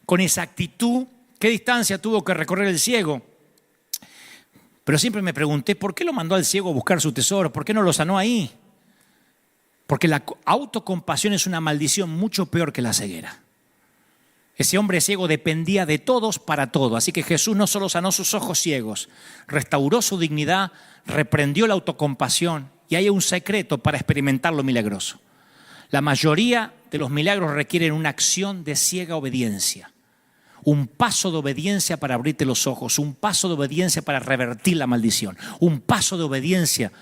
con exactitud qué distancia tuvo que recorrer el ciego. Pero siempre me pregunté, ¿por qué lo mandó al ciego a buscar su tesoro? ¿Por qué no lo sanó ahí? Porque la autocompasión es una maldición mucho peor que la ceguera. Ese hombre ciego dependía de todos para todo. Así que Jesús no solo sanó sus ojos ciegos, restauró su dignidad, reprendió la autocompasión. Y hay un secreto para experimentar lo milagroso. La mayoría de los milagros requieren una acción de ciega obediencia. Un paso de obediencia para abrirte los ojos, un paso de obediencia para revertir la maldición. Un paso de obediencia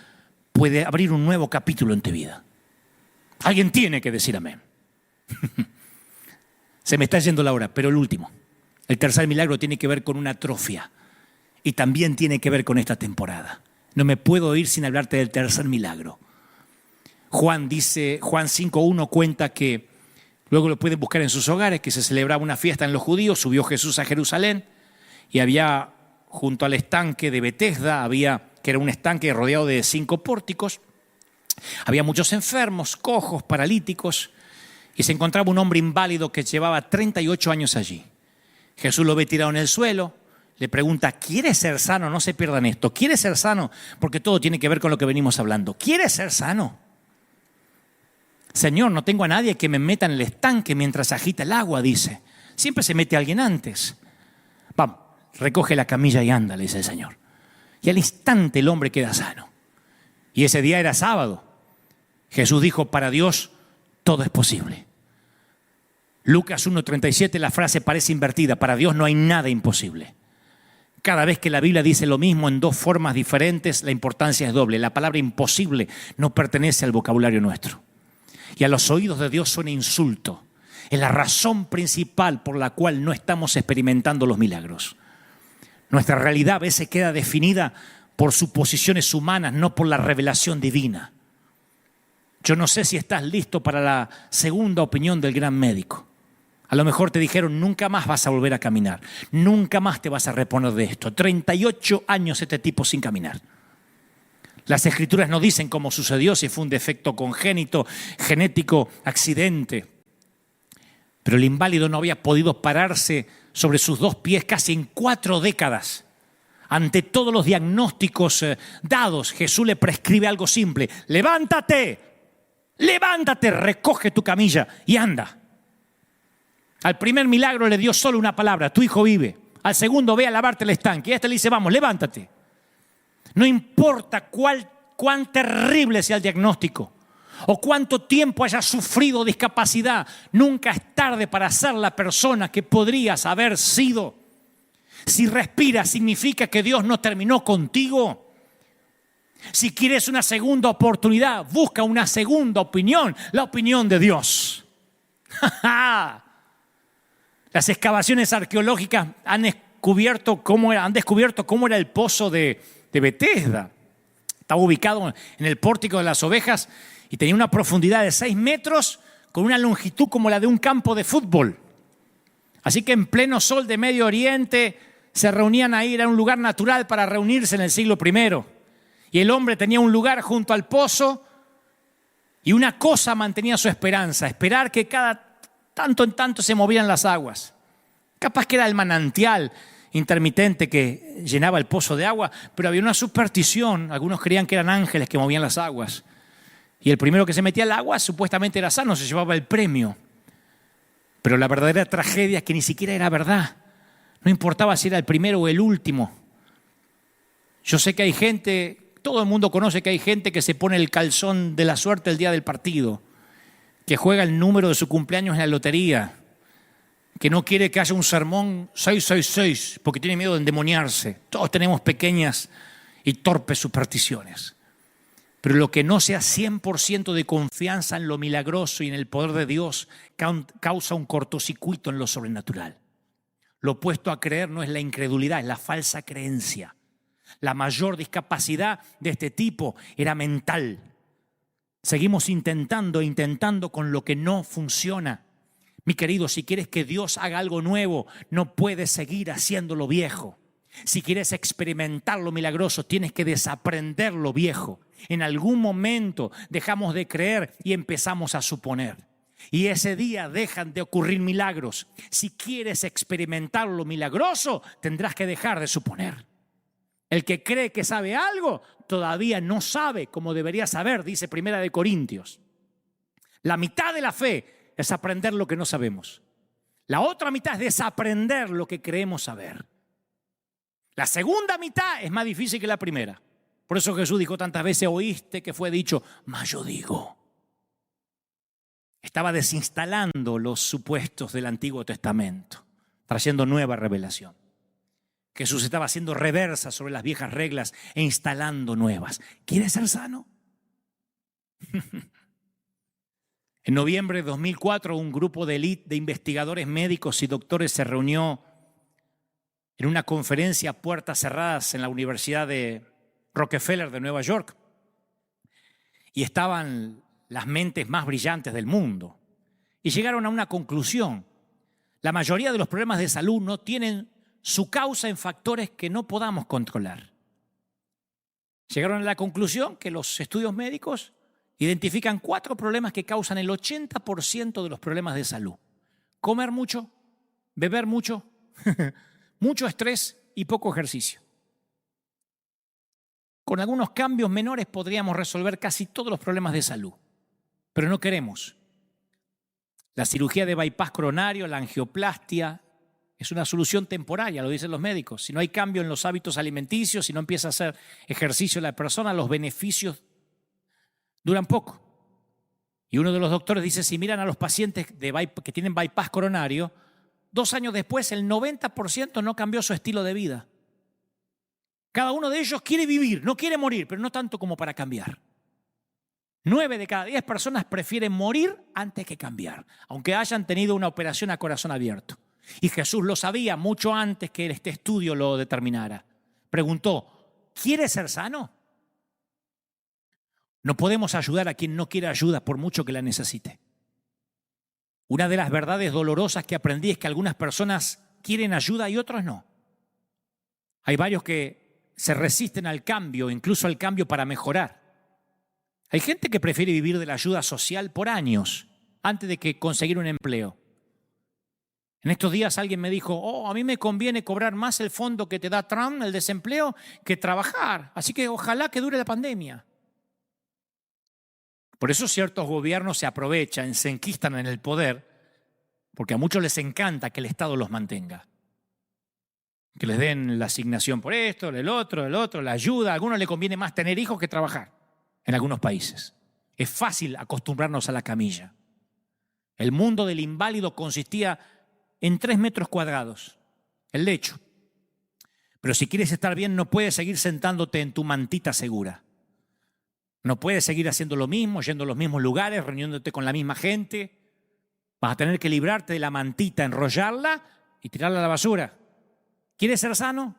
puede abrir un nuevo capítulo en tu vida. Alguien tiene que decir amén. Se me está yendo la hora, pero el último. El tercer milagro tiene que ver con una atrofia y también tiene que ver con esta temporada. No me puedo ir sin hablarte del tercer milagro. Juan 5:1 cuenta que, luego lo pueden buscar en sus hogares, que se celebraba una fiesta en los judíos, subió Jesús a Jerusalén y había junto al estanque de Betesda, que era un estanque rodeado de 5 pórticos, había muchos enfermos, cojos, paralíticos, y se encontraba un hombre inválido que llevaba 38 años allí. Jesús lo ve tirado en el suelo, le pregunta, ¿quieres ser sano? No se pierdan esto. ¿Quieres ser sano? Porque todo tiene que ver con lo que venimos hablando. ¿Quieres ser sano? Señor, no tengo a nadie que me meta en el estanque mientras agita el agua, dice. Siempre se mete alguien antes. Vamos, recoge la camilla y anda, le dice el Señor. Y al instante el hombre queda sano. Y ese día era sábado. Jesús dijo, para Dios todo es posible. Lucas 1:37, la frase parece invertida. Para Dios no hay nada imposible. Cada vez que la Biblia dice lo mismo en 2 formas diferentes, la importancia es doble. La palabra imposible no pertenece al vocabulario nuestro. Y a los oídos de Dios suena insulto. Es la razón principal por la cual no estamos experimentando los milagros. Nuestra realidad a veces queda definida por suposiciones humanas, no por la revelación divina. Yo no sé si estás listo para la segunda opinión del gran médico. A lo mejor te dijeron, nunca más vas a volver a caminar. Nunca más te vas a reponer de esto. 38 años este tipo sin caminar. Las escrituras no dicen cómo sucedió, si fue un defecto congénito, genético, accidente. Pero el inválido no había podido pararse sobre sus 2 pies casi en 4 décadas. Ante todos los diagnósticos dados, Jesús le prescribe algo simple. Levántate, recoge tu camilla y anda. Al primer milagro le dio solo una palabra, tu hijo vive. Al segundo, ve a lavarte el estanque. Y a este le dice, vamos, levántate. No importa cuán terrible sea el diagnóstico o cuánto tiempo hayas sufrido discapacidad, nunca es tarde para ser la persona que podrías haber sido. Si respiras, significa que Dios no terminó contigo. Si quieres una segunda oportunidad, busca una segunda opinión, la opinión de Dios. Las excavaciones arqueológicas han descubierto cómo era el pozo de Betesda. Estaba ubicado en el pórtico de las ovejas y tenía una profundidad de 6 metros con una longitud como la de un campo de fútbol. Así que en pleno sol de Medio Oriente se reunían ahí, era un lugar natural para reunirse en el siglo I. Y el hombre tenía un lugar junto al pozo y una cosa mantenía su esperanza, esperar que cada tanto en tanto se movían las aguas. Capaz que era el manantial intermitente que llenaba el pozo de agua, pero había una superstición. Algunos creían que eran ángeles que movían las aguas. Y el primero que se metía al agua supuestamente era sano, se llevaba el premio. Pero la verdadera tragedia es que ni siquiera era verdad. No importaba si era el primero o el último. Yo sé que hay gente, todo el mundo conoce que hay gente que se pone el calzón de la suerte el día del partido, que juega el número de su cumpleaños en la lotería, que no quiere que haya un sermón 666 porque tiene miedo de endemoniarse. Todos tenemos pequeñas y torpes supersticiones. Pero lo que no sea 100% de confianza en lo milagroso y en el poder de Dios causa un cortocircuito en lo sobrenatural. Lo opuesto a creer no es la incredulidad, es la falsa creencia. La mayor discapacidad de este tipo era mental. Seguimos intentando con lo que no funciona. Mi querido, si quieres que Dios haga algo nuevo, no puedes seguir haciendo lo viejo. Si quieres experimentar lo milagroso, tienes que desaprender lo viejo. En algún momento dejamos de creer y empezamos a suponer. Y ese día dejan de ocurrir milagros. Si quieres experimentar lo milagroso, tendrás que dejar de suponer. El que cree que sabe algo, todavía no sabe como debería saber, dice Primera de Corintios. La mitad de la fe es aprender lo que no sabemos. La otra mitad es desaprender lo que creemos saber. La segunda mitad es más difícil que la primera. Por eso Jesús dijo tantas veces, oíste que fue dicho, mas yo digo. Estaba desinstalando los supuestos del Antiguo Testamento, trayendo nueva revelación. Jesús estaba haciendo reversa sobre las viejas reglas e instalando nuevas. ¿Quieres ser sano? En noviembre de 2004, un grupo de élite de investigadores médicos y doctores se reunió en una conferencia a puertas cerradas en la Universidad de Rockefeller de Nueva York. Y estaban las mentes más brillantes del mundo. Y llegaron a una conclusión. La mayoría de los problemas de salud no tienen su causa en factores que no podamos controlar. Llegaron a la conclusión que los estudios médicos identifican 4 problemas que causan el 80% de los problemas de salud. Comer mucho, beber mucho, mucho estrés y poco ejercicio. Con algunos cambios menores podríamos resolver casi todos los problemas de salud, pero no queremos. La cirugía de bypass coronario, la angioplastia, es una solución temporaria, lo dicen los médicos. Si no hay cambio en los hábitos alimenticios, si no empieza a hacer ejercicio la persona, los beneficios duran poco. Y uno de los doctores dice, si miran a los pacientes que tienen bypass coronario, 2 años después el 90% no cambió su estilo de vida. Cada uno de ellos quiere vivir, no quiere morir, pero no tanto como para cambiar. 9 de cada 10 personas prefieren morir antes que cambiar, aunque hayan tenido una operación a corazón abierto. Y Jesús lo sabía mucho antes que este estudio lo determinara. Preguntó, ¿quieres ser sano? No podemos ayudar a quien no quiere ayuda por mucho que la necesite. Una de las verdades dolorosas que aprendí es que algunas personas quieren ayuda y otros no. Hay varios que se resisten al cambio, incluso al cambio para mejorar. Hay gente que prefiere vivir de la ayuda social por años antes de que conseguir un empleo. En estos días alguien me dijo, a mí me conviene cobrar más el fondo que te da Trump, el desempleo, que trabajar. Así que ojalá que dure la pandemia. Por eso ciertos gobiernos se aprovechan, se enquistan en el poder, porque a muchos les encanta que el Estado los mantenga. Que les den la asignación por esto, el otro, la ayuda. A algunos les conviene más tener hijos que trabajar en algunos países. Es fácil acostumbrarnos a la camilla. El mundo del inválido consistía en 3 metros cuadrados, el lecho. Pero si quieres estar bien, no puedes seguir sentándote en tu mantita segura. No puedes seguir haciendo lo mismo, yendo a los mismos lugares, reuniéndote con la misma gente. Vas a tener que librarte de la mantita, enrollarla y tirarla a la basura. ¿Quieres ser sano?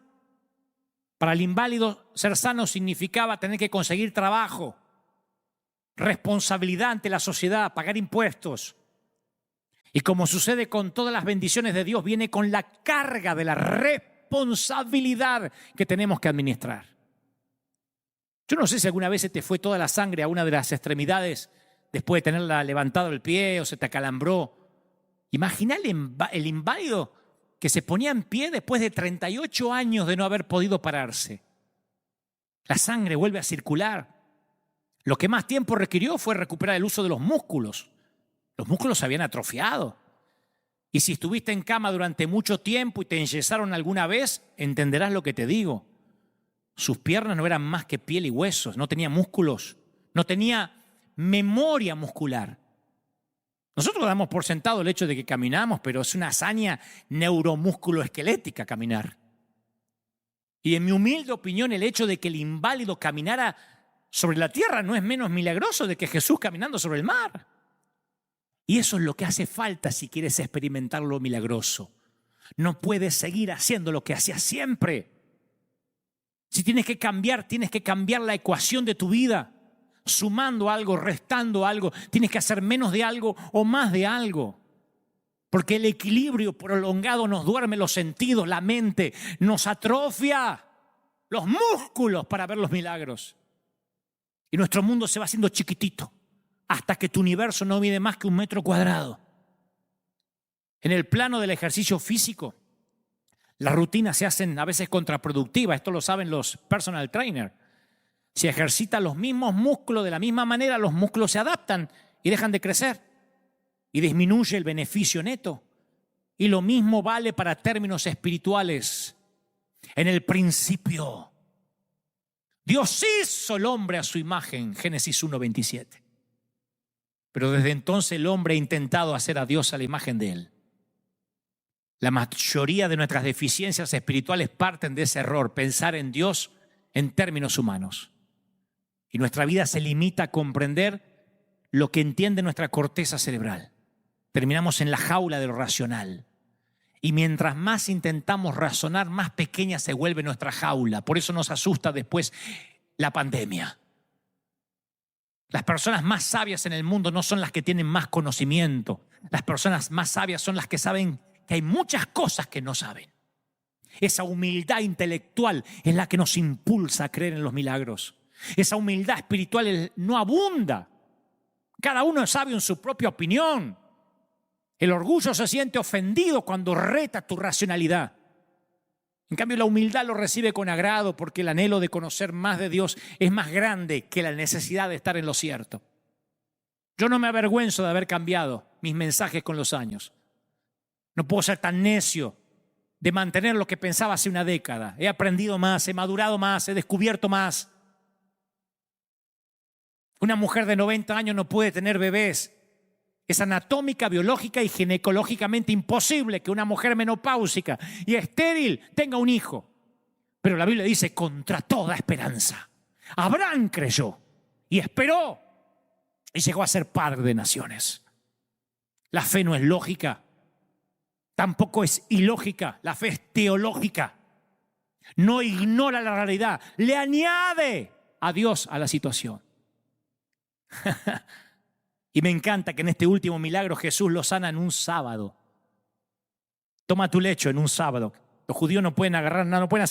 Para el inválido, ser sano significaba tener que conseguir trabajo, responsabilidad ante la sociedad, pagar impuestos. Y como sucede con todas las bendiciones de Dios, viene con la carga de la responsabilidad que tenemos que administrar. Yo no sé si alguna vez se te fue toda la sangre a una de las extremidades después de tenerla levantado el pie o se te acalambró. Imagina el inválido que se ponía en pie después de 38 años de no haber podido pararse. La sangre vuelve a circular. Lo que más tiempo requirió fue recuperar el uso de los músculos. Los músculos se habían atrofiado. Y si estuviste en cama durante mucho tiempo y te enyesaron alguna vez, entenderás lo que te digo. Sus piernas no eran más que piel y huesos, no tenía músculos, no tenía memoria muscular. Nosotros damos por sentado el hecho de que caminamos, pero es una hazaña neuromúsculo-esquelética caminar. Y en mi humilde opinión, el hecho de que el inválido caminara sobre la tierra no es menos milagroso de que Jesús caminando sobre el mar. Y eso es lo que hace falta si quieres experimentar lo milagroso. No puedes seguir haciendo lo que hacías siempre. Si tienes que cambiar la ecuación de tu vida. Sumando algo, restando algo. Tienes que hacer menos de algo o más de algo. Porque el equilibrio prolongado nos duerme los sentidos, la mente, nos atrofia los músculos para ver los milagros. Y nuestro mundo se va haciendo chiquitito, hasta que tu universo no mide más que 1 metro cuadrado. En el plano del ejercicio físico, las rutinas se hacen a veces contraproductivas. Esto lo saben los personal trainers. Si ejercitas los mismos músculos de la misma manera, los músculos se adaptan y dejan de crecer. Y disminuye el beneficio neto. Y lo mismo vale para términos espirituales. En el principio, Dios hizo el hombre a su imagen, Génesis 1:27. Pero desde entonces el hombre ha intentado hacer a Dios a la imagen de él. La mayoría de nuestras deficiencias espirituales parten de ese error, pensar en Dios en términos humanos. Y nuestra vida se limita a comprender lo que entiende nuestra corteza cerebral. Terminamos en la jaula de lo racional. Y mientras más intentamos razonar, más pequeña se vuelve nuestra jaula. Por eso nos asusta después la pandemia. Las personas más sabias en el mundo no son las que tienen más conocimiento. Las personas más sabias son las que saben que hay muchas cosas que no saben. Esa humildad intelectual es la que nos impulsa a creer en los milagros. Esa humildad espiritual no abunda. Cada uno es sabio en su propia opinión. El orgullo se siente ofendido cuando reta tu racionalidad. En cambio, la humildad lo recibe con agrado porque el anhelo de conocer más de Dios es más grande que la necesidad de estar en lo cierto. Yo no me avergüenzo de haber cambiado mis mensajes con los años. No puedo ser tan necio de mantener lo que pensaba hace una década. He aprendido más, he madurado más, he descubierto más. Una mujer de 90 años no puede tener bebés. Es anatómica, biológica y ginecológicamente imposible que una mujer menopáusica y estéril tenga un hijo. Pero la Biblia dice, contra toda esperanza. Abraham creyó y esperó y llegó a ser padre de naciones. La fe no es lógica. Tampoco es ilógica, la fe es teológica. No ignora la realidad, le añade a Dios a la situación. Y me encanta que en este último milagro Jesús lo sana en un sábado. Toma tu lecho en un sábado. Los judíos no pueden agarrar nada, no pueden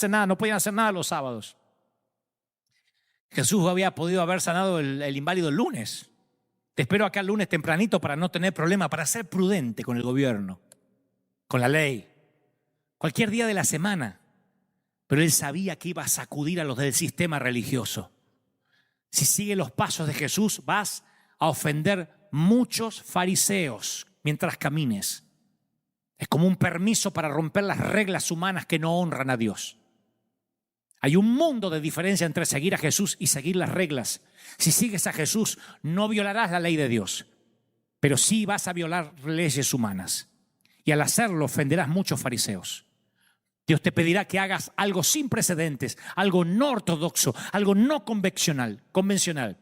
hacer nada los sábados. Jesús había podido haber sanado el inválido el lunes. Te espero acá el lunes tempranito para no tener problema, para ser prudente con el gobierno, con la ley, cualquier día de la semana. Pero él sabía que iba a sacudir a los del sistema religioso. Si sigues los pasos de Jesús, vas a ofender muchos fariseos mientras camines. Es como un permiso para romper las reglas humanas que no honran a Dios. Hay un mundo de diferencia entre seguir a Jesús y seguir las reglas. Si sigues a Jesús, no violarás la ley de Dios, pero sí vas a violar leyes humanas. Y al hacerlo ofenderás muchos fariseos. Dios te pedirá que hagas algo sin precedentes, algo no ortodoxo, algo no convencional.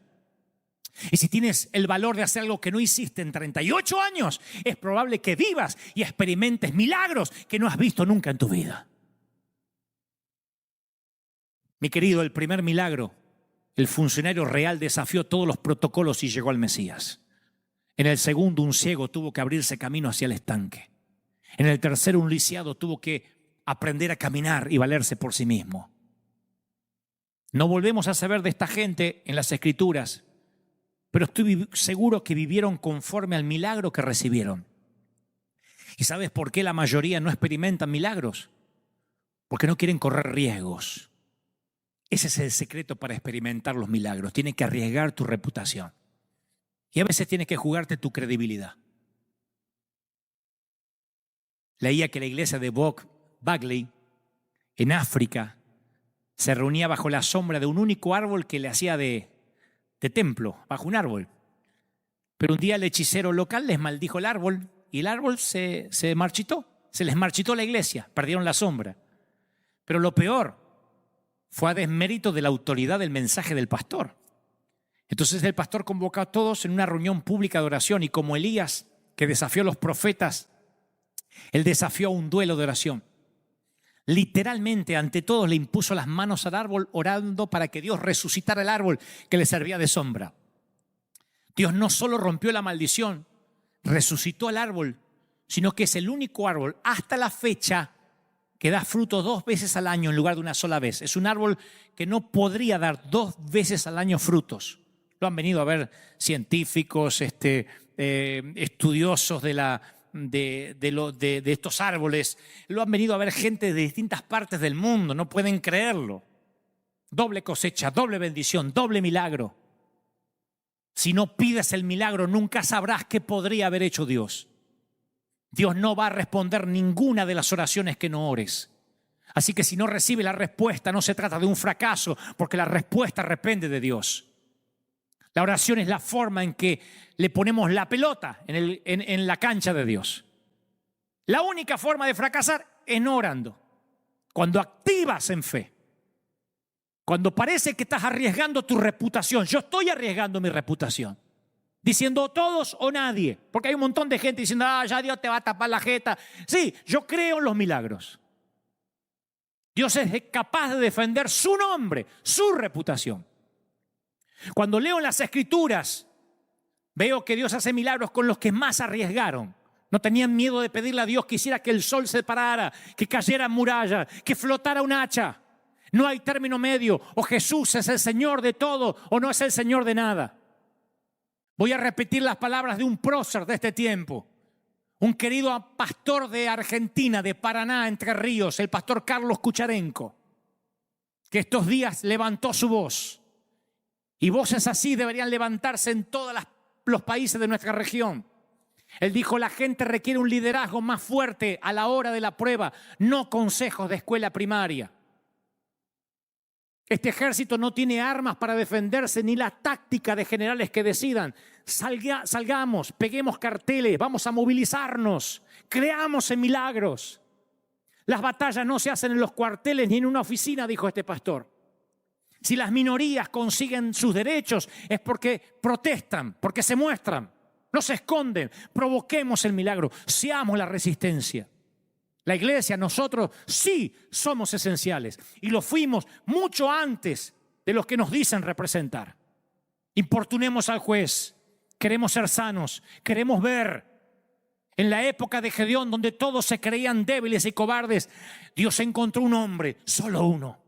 Y si tienes el valor de hacer algo que no hiciste en 38 años, es probable que vivas y experimentes milagros que no has visto nunca en tu vida. Mi querido, el primer milagro, el funcionario real desafió todos los protocolos y llegó al Mesías. En el segundo, un ciego tuvo que abrirse camino hacia el estanque. En el tercero, un lisiado tuvo que aprender a caminar y valerse por sí mismo. No volvemos a saber de esta gente en las Escrituras, pero estoy seguro que vivieron conforme al milagro que recibieron. ¿Y sabes por qué la mayoría no experimentan milagros? Porque no quieren correr riesgos. Ese es el secreto para experimentar los milagros. Tienes que arriesgar tu reputación. Y a veces tienes que jugarte tu credibilidad. Leía que la iglesia de Bob Bagley, en África, se reunía bajo la sombra de un único árbol que le hacía de templo, bajo un árbol. Pero un día el hechicero local les maldijo el árbol y el árbol se marchitó. Se les marchitó la iglesia, perdieron la sombra. Pero lo peor fue a desmérito de la autoridad del mensaje del pastor. Entonces el pastor convocó a todos en una reunión pública de oración y como Elías, que desafió a los profetas, él desafió a un duelo de oración. Literalmente ante todos le impuso las manos al árbol orando para que Dios resucitara el árbol que le servía de sombra. Dios no solo rompió la maldición, resucitó el árbol, sino que es el único árbol hasta la fecha que da fruto 2 veces al año en lugar de una sola vez. Es un árbol que no podría dar 2 veces al año frutos. Lo han venido a ver científicos, estudiosos de estos árboles. Lo han venido a ver gente de distintas partes del mundo. No pueden creerlo. Doble cosecha, doble bendición, doble milagro. Si no pides el milagro, nunca sabrás qué podría haber hecho Dios. Dios no va a responder ninguna de las oraciones que no ores. Así que si no recibe la respuesta, no se trata de un fracaso, porque la respuesta depende de Dios. La oración es la forma en que le ponemos la pelota en la cancha de Dios. La única forma de fracasar es no orando. Cuando activas en fe, cuando parece que estás arriesgando tu reputación, yo estoy arriesgando mi reputación, diciendo todos o nadie, porque hay un montón de gente diciendo, ya Dios te va a tapar la jeta. Sí, yo creo en los milagros. Dios es capaz de defender su nombre, su reputación. Cuando leo en las Escrituras, veo que Dios hace milagros con los que más arriesgaron. No tenían miedo de pedirle a Dios que hiciera que el sol se parara, que cayera muralla, que flotara un hacha. No hay término medio. O Jesús es el Señor de todo o no es el Señor de nada. Voy a repetir las palabras de un prócer de este tiempo. Un querido pastor de Argentina, de Paraná, Entre Ríos, el pastor Carlos Kucharenko, que estos días levantó su voz. Y voces así deberían levantarse en todos los países de nuestra región. Él dijo, la gente requiere un liderazgo más fuerte a la hora de la prueba, no consejos de escuela primaria. Este ejército no tiene armas para defenderse ni la táctica de generales que decidan. Salgamos, peguemos carteles, vamos a movilizarnos, creamos en milagros. Las batallas no se hacen en los cuarteles ni en una oficina, dijo este pastor. Si las minorías consiguen sus derechos es porque protestan, porque se muestran, no se esconden. Provoquemos el milagro, seamos la resistencia. La iglesia, nosotros sí somos esenciales y lo fuimos mucho antes de los que nos dicen representar. Importunemos al juez, queremos ser sanos, queremos ver. En la época de Gedeón, donde todos se creían débiles y cobardes, Dios encontró un hombre, solo uno.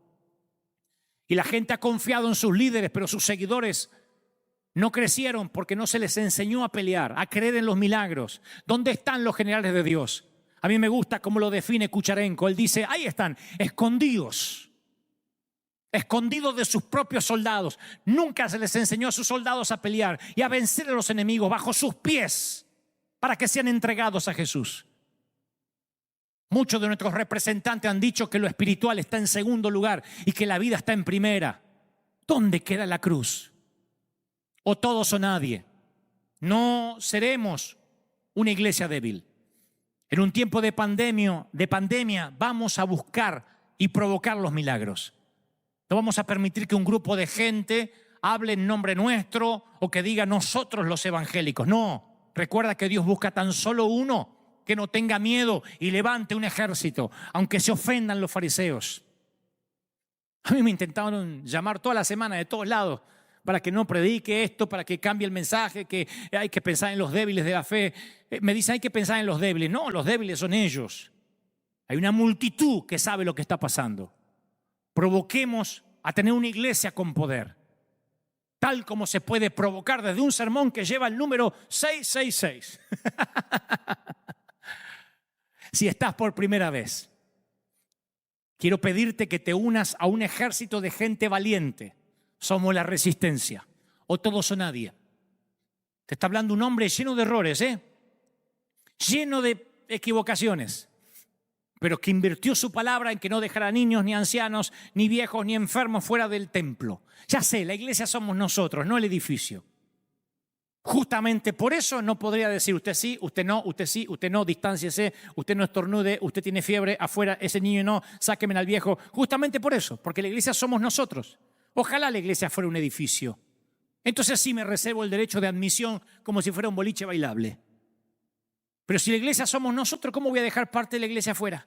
Y la gente ha confiado en sus líderes, pero sus seguidores no crecieron porque no se les enseñó a pelear, a creer en los milagros. ¿Dónde están los generales de Dios? A mí me gusta cómo lo define Kucharenko. Él dice, ahí están, escondidos de sus propios soldados. Nunca se les enseñó a sus soldados a pelear y a vencer a los enemigos bajo sus pies para que sean entregados a Jesús. Muchos de nuestros representantes han dicho que lo espiritual está en segundo lugar y que la vida está en primera. ¿Dónde queda la cruz? O todos o nadie. No seremos una iglesia débil. En un tiempo de pandemia vamos a buscar y provocar los milagros. No vamos a permitir que un grupo de gente hable en nombre nuestro o que diga nosotros los evangélicos. No, recuerda que Dios busca tan solo uno que no tenga miedo y levante un ejército, aunque se ofendan los fariseos. A mí me intentaron llamar toda la semana de todos lados para que no predique esto, para que cambie el mensaje, que hay que pensar en los débiles de la fe. Me dicen, hay que pensar en los débiles. No, los débiles son ellos. Hay una multitud que sabe lo que está pasando. Provoquemos a tener una iglesia con poder, tal como se puede provocar desde un sermón que lleva el número 666. Si estás por primera vez, quiero pedirte que te unas a un ejército de gente valiente. Somos la resistencia, o todos o nadie. Te está hablando un hombre lleno de errores, lleno de equivocaciones, pero que invirtió su palabra en que no dejará niños, ni ancianos, ni viejos, ni enfermos fuera del templo. Ya sé, la iglesia somos nosotros, no el edificio. Justamente por eso no podría decir usted sí, usted no, usted sí, usted no, distánciese, usted no estornude, usted tiene fiebre, afuera, ese niño no, sáquenme al viejo. Justamente por eso, porque la iglesia somos nosotros. Ojalá la iglesia fuera un edificio. Entonces sí me reservo el derecho de admisión como si fuera un boliche bailable. Pero si la iglesia somos nosotros, ¿cómo voy a dejar parte de la iglesia afuera?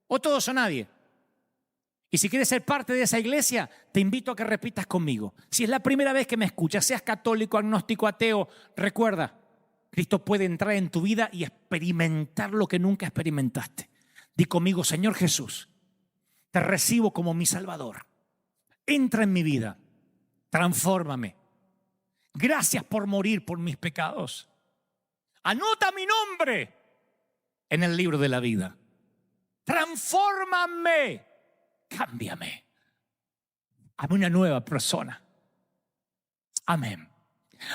O todos o nadie. Y si quieres ser parte de esa iglesia, te invito a que repitas conmigo. Si es la primera vez que me escuchas, seas católico, agnóstico, ateo, recuerda, Cristo puede entrar en tu vida y experimentar lo que nunca experimentaste. Di conmigo, Señor Jesús, te recibo como mi Salvador. Entra en mi vida, transfórmame. Gracias por morir por mis pecados. Anota mi nombre en el libro de la vida. Transfórmame, cámbiame. Hazme una nueva persona. Amén.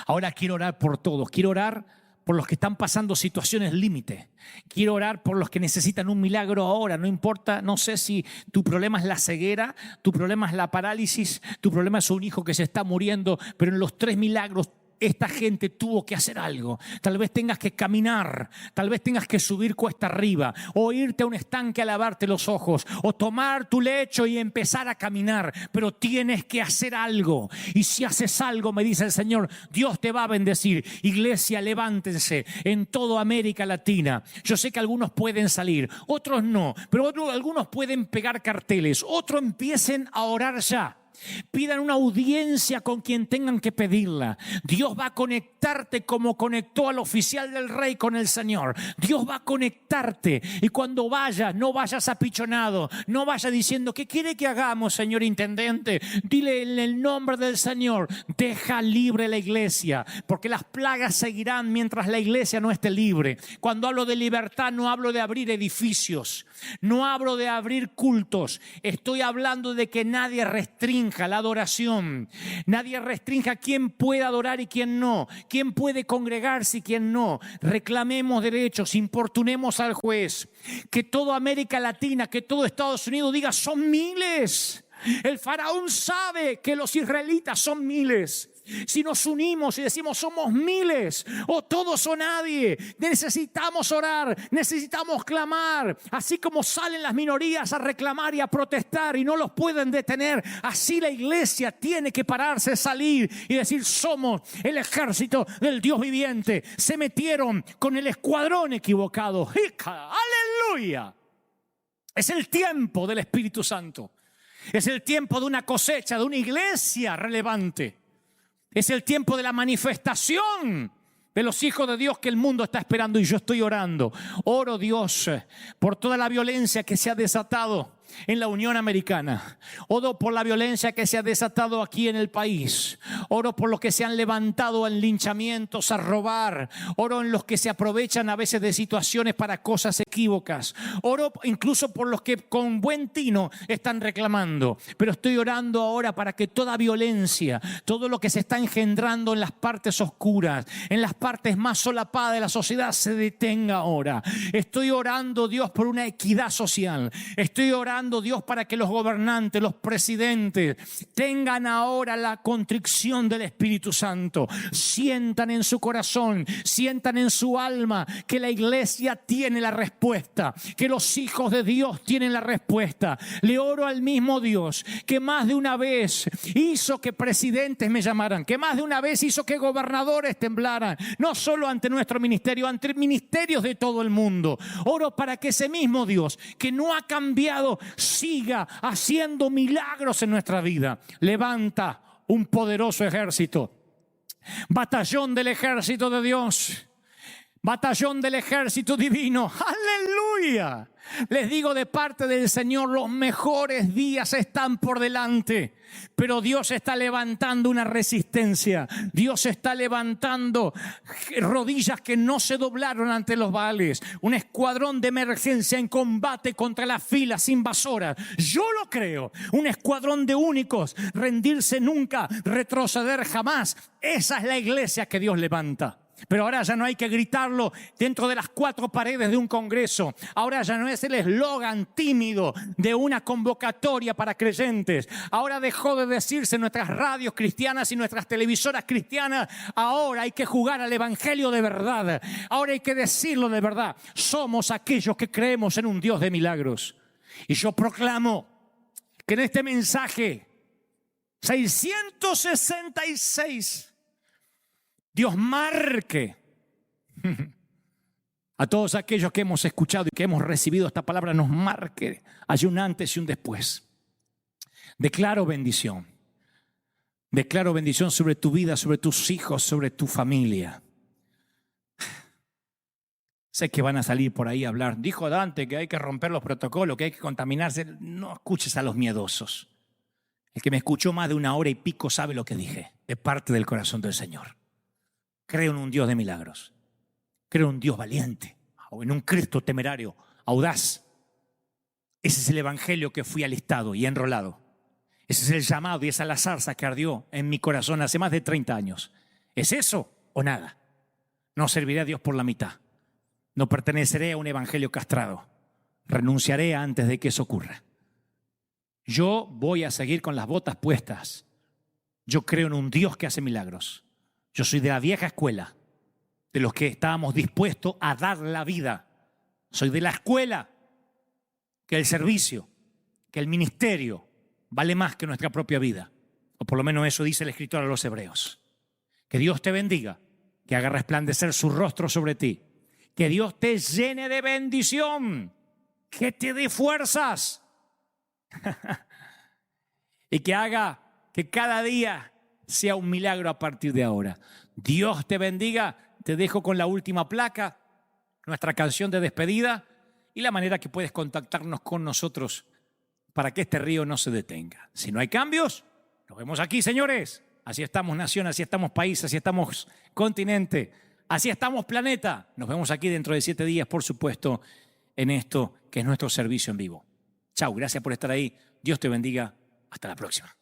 Ahora quiero orar por todos. Quiero orar por los que están pasando situaciones límite. Quiero orar por los que necesitan un milagro ahora. No importa, no sé si tu problema es la ceguera, tu problema es la parálisis, tu problema es un hijo que se está muriendo, pero en los 3 milagros esta gente tuvo que hacer algo. Tal vez tengas que caminar, tal vez tengas que subir cuesta arriba, o irte a un estanque a lavarte los ojos, o tomar tu lecho y empezar a caminar, pero tienes que hacer algo. Y si haces algo, me dice el Señor, Dios te va a bendecir. Iglesia, levántense en toda América Latina. Yo sé que algunos pueden salir, otros no, pero algunos pueden pegar carteles, otros empiecen a orar ya. Pidan una audiencia con quien tengan que pedirla. Dios va a conectarte como conectó al oficial del rey con el Señor. Dios va a conectarte. Y cuando vayas, no vayas apichonado. No vayas diciendo, ¿qué quiere que hagamos, señor intendente? Dile en el nombre del Señor, deja libre la iglesia. Porque las plagas seguirán mientras la iglesia no esté libre. Cuando hablo de libertad, no hablo de abrir edificios. No hablo de abrir cultos. Estoy hablando de que nadie restrinja la adoración. Nadie restrinja quién puede adorar y quién no. Quién puede congregarse y quién no. Reclamemos derechos, importunemos al juez. Que toda América Latina, que todo Estados Unidos diga, son miles. El faraón sabe que los israelitas son miles. Si nos unimos y decimos somos miles o todos o nadie, necesitamos orar, necesitamos clamar. Así como salen las minorías a reclamar y a protestar y no los pueden detener, así la iglesia tiene que pararse, salir y decir somos el ejército del Dios viviente. Se metieron con el escuadrón equivocado. ¡Aleluya! Es el tiempo del Espíritu Santo. Es el tiempo de una cosecha, de una iglesia relevante. Es el tiempo de la manifestación de los hijos de Dios que el mundo está esperando, y yo estoy orando. Oro, Dios, por toda la violencia que se ha desatado en la Unión Americana. Oro por la violencia que se ha desatado aquí en el país. Oro por los que se han levantado en linchamientos a robar. Oro en los que se aprovechan a veces de situaciones para cosas equívocas. Oro incluso por los que con buen tino están reclamando. Pero estoy orando ahora para que toda violencia, todo lo que se está engendrando en las partes oscuras, en las partes más solapadas de la sociedad, se detenga ahora. Estoy orando, Dios, por una equidad social. Estoy orando, Dios, para que los gobernantes, los presidentes tengan ahora la contrición del Espíritu Santo. Sientan en su corazón, sientan en su alma que la iglesia tiene la respuesta, que los hijos de Dios tienen la respuesta. Le oro al mismo Dios que más de una vez hizo que presidentes me llamaran, que más de una vez hizo que gobernadores temblaran, no solo ante nuestro ministerio, ante ministerios de todo el mundo. Oro para que ese mismo Dios que no ha cambiado siga haciendo milagros en nuestra vida. Levanta un poderoso ejército, batallón del ejército de Dios, batallón del ejército divino. ¡Aleluya! Les digo de parte del Señor, los mejores días están por delante, pero Dios está levantando una resistencia. Dios está levantando rodillas que no se doblaron ante los Baales. Un escuadrón de emergencia en combate contra las filas invasoras. Yo lo creo. Un escuadrón de únicos. Rendirse nunca, retroceder jamás. Esa es la iglesia que Dios levanta. Pero ahora ya no hay que gritarlo dentro de las 4 paredes de un congreso. Ahora ya no es el eslogan tímido de una convocatoria para creyentes. Ahora dejó de decirse en nuestras radios cristianas y nuestras televisoras cristianas. Ahora hay que jugar al evangelio de verdad. Ahora hay que decirlo de verdad. Somos aquellos que creemos en un Dios de milagros. Y yo proclamo que en este mensaje 666 Dios marque a todos aquellos que hemos escuchado y que hemos recibido esta palabra, nos marque. Hay un antes y un después. Declaro bendición. Declaro bendición sobre tu vida, sobre tus hijos, sobre tu familia. Sé que van a salir por ahí a hablar. Dijo Dante que hay que romper los protocolos, que hay que contaminarse. No escuches a los miedosos. El que me escuchó más de 1 hora y pico sabe lo que dije. de parte del corazón del Señor. Creo en un Dios de milagros. Creo en un Dios valiente, o en un Cristo temerario, audaz. Ese es el evangelio que fui alistado y enrolado. Ese es el llamado y esa es la zarza que ardió en mi corazón hace más de 30 años. ¿Es eso o nada? No serviré a Dios por la mitad. No perteneceré a un evangelio castrado. Renunciaré antes de que eso ocurra. Yo voy a seguir con las botas puestas. Yo creo en un Dios que hace milagros. Yo soy de la vieja escuela, de los que estábamos dispuestos a dar la vida. Soy de la escuela que el servicio, que el ministerio vale más que nuestra propia vida. O por lo menos eso dice el escritor a los Hebreos. Que Dios te bendiga, que haga resplandecer su rostro sobre ti. Que Dios te llene de bendición, que te dé fuerzas. Y que haga que cada día sea un milagro a partir de ahora. Dios te bendiga. Te dejo con la última placa, nuestra canción de despedida y la manera que puedes contactarnos con nosotros para que este río no se detenga. Si no hay cambios, nos vemos aquí, señores. Así estamos nación, así estamos país, así estamos continente, así estamos planeta. Nos vemos aquí dentro de 7 días, por supuesto, en esto que es nuestro servicio en vivo. Chau, gracias por estar ahí. Dios te bendiga. Hasta la próxima.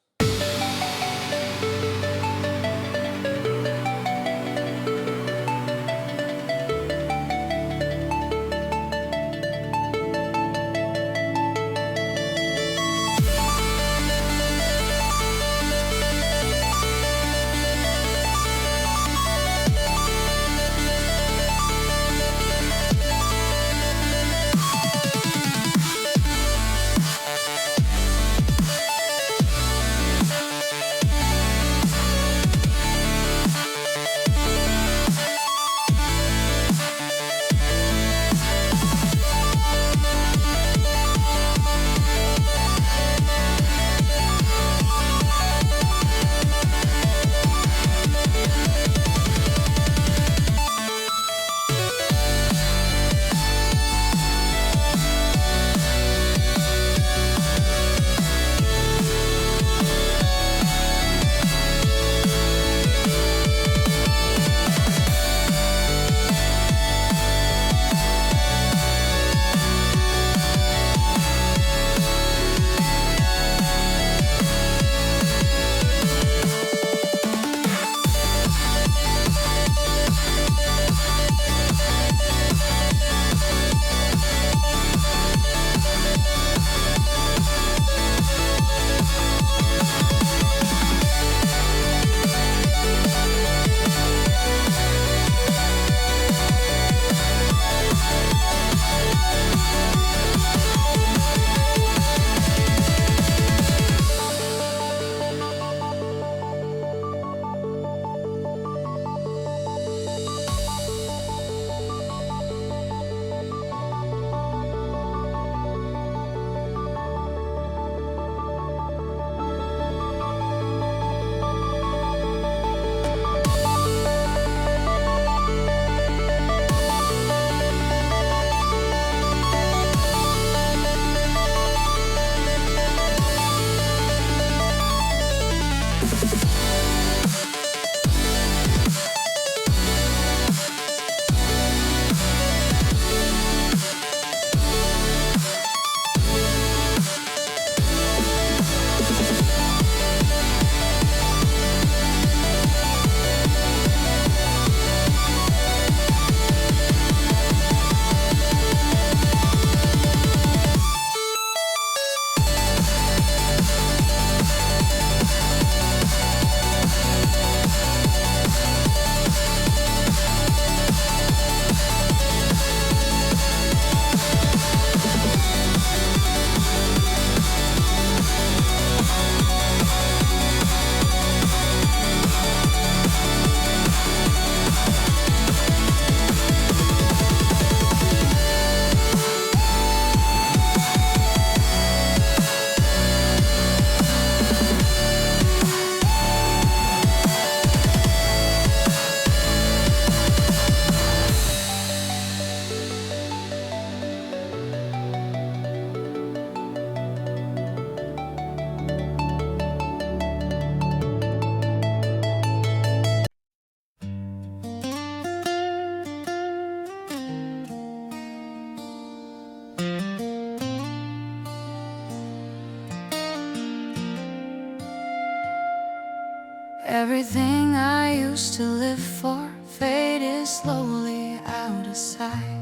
Everything I used to live for faded slowly out of sight.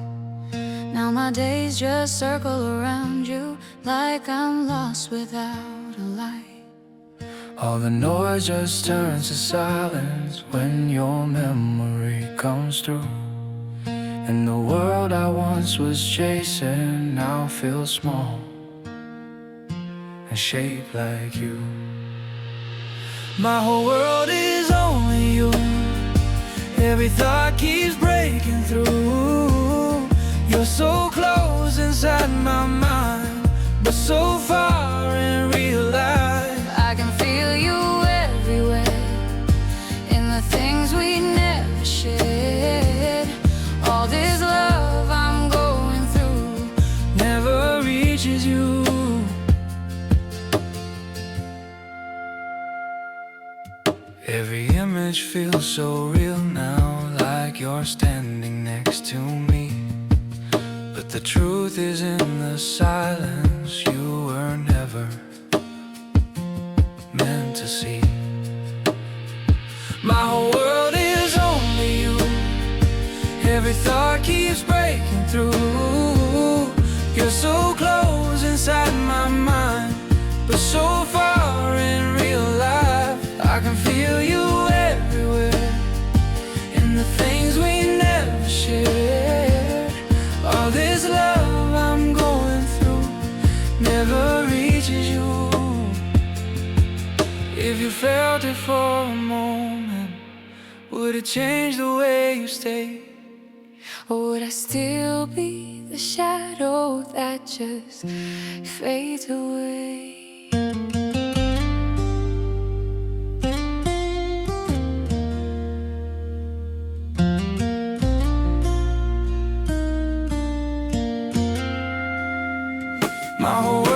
Now my days just circle around you like I'm lost without a light. All the noise just turns to silence when your memory comes through. And the world I once was chasing now feels small and shaped like you. My whole world is only you. Every thought keeps breaking through. You're so close inside my mind, but so far in real life. I can feel you everywhere, in the things we never shared. All this love I'm going through never reaches you. Every image feels so real now, like you're standing next to me. But the truth is in the silence, you were never meant to see. My whole world is only you. Every thought keeps breaking through. You're so close inside my mind, but so far in real life. I can feel you everywhere, in the things we never shared. All this love I'm going through never reaches you. If you felt it for a moment, would it change the way you stay? Or would I still be the shadow that just fades away? My whole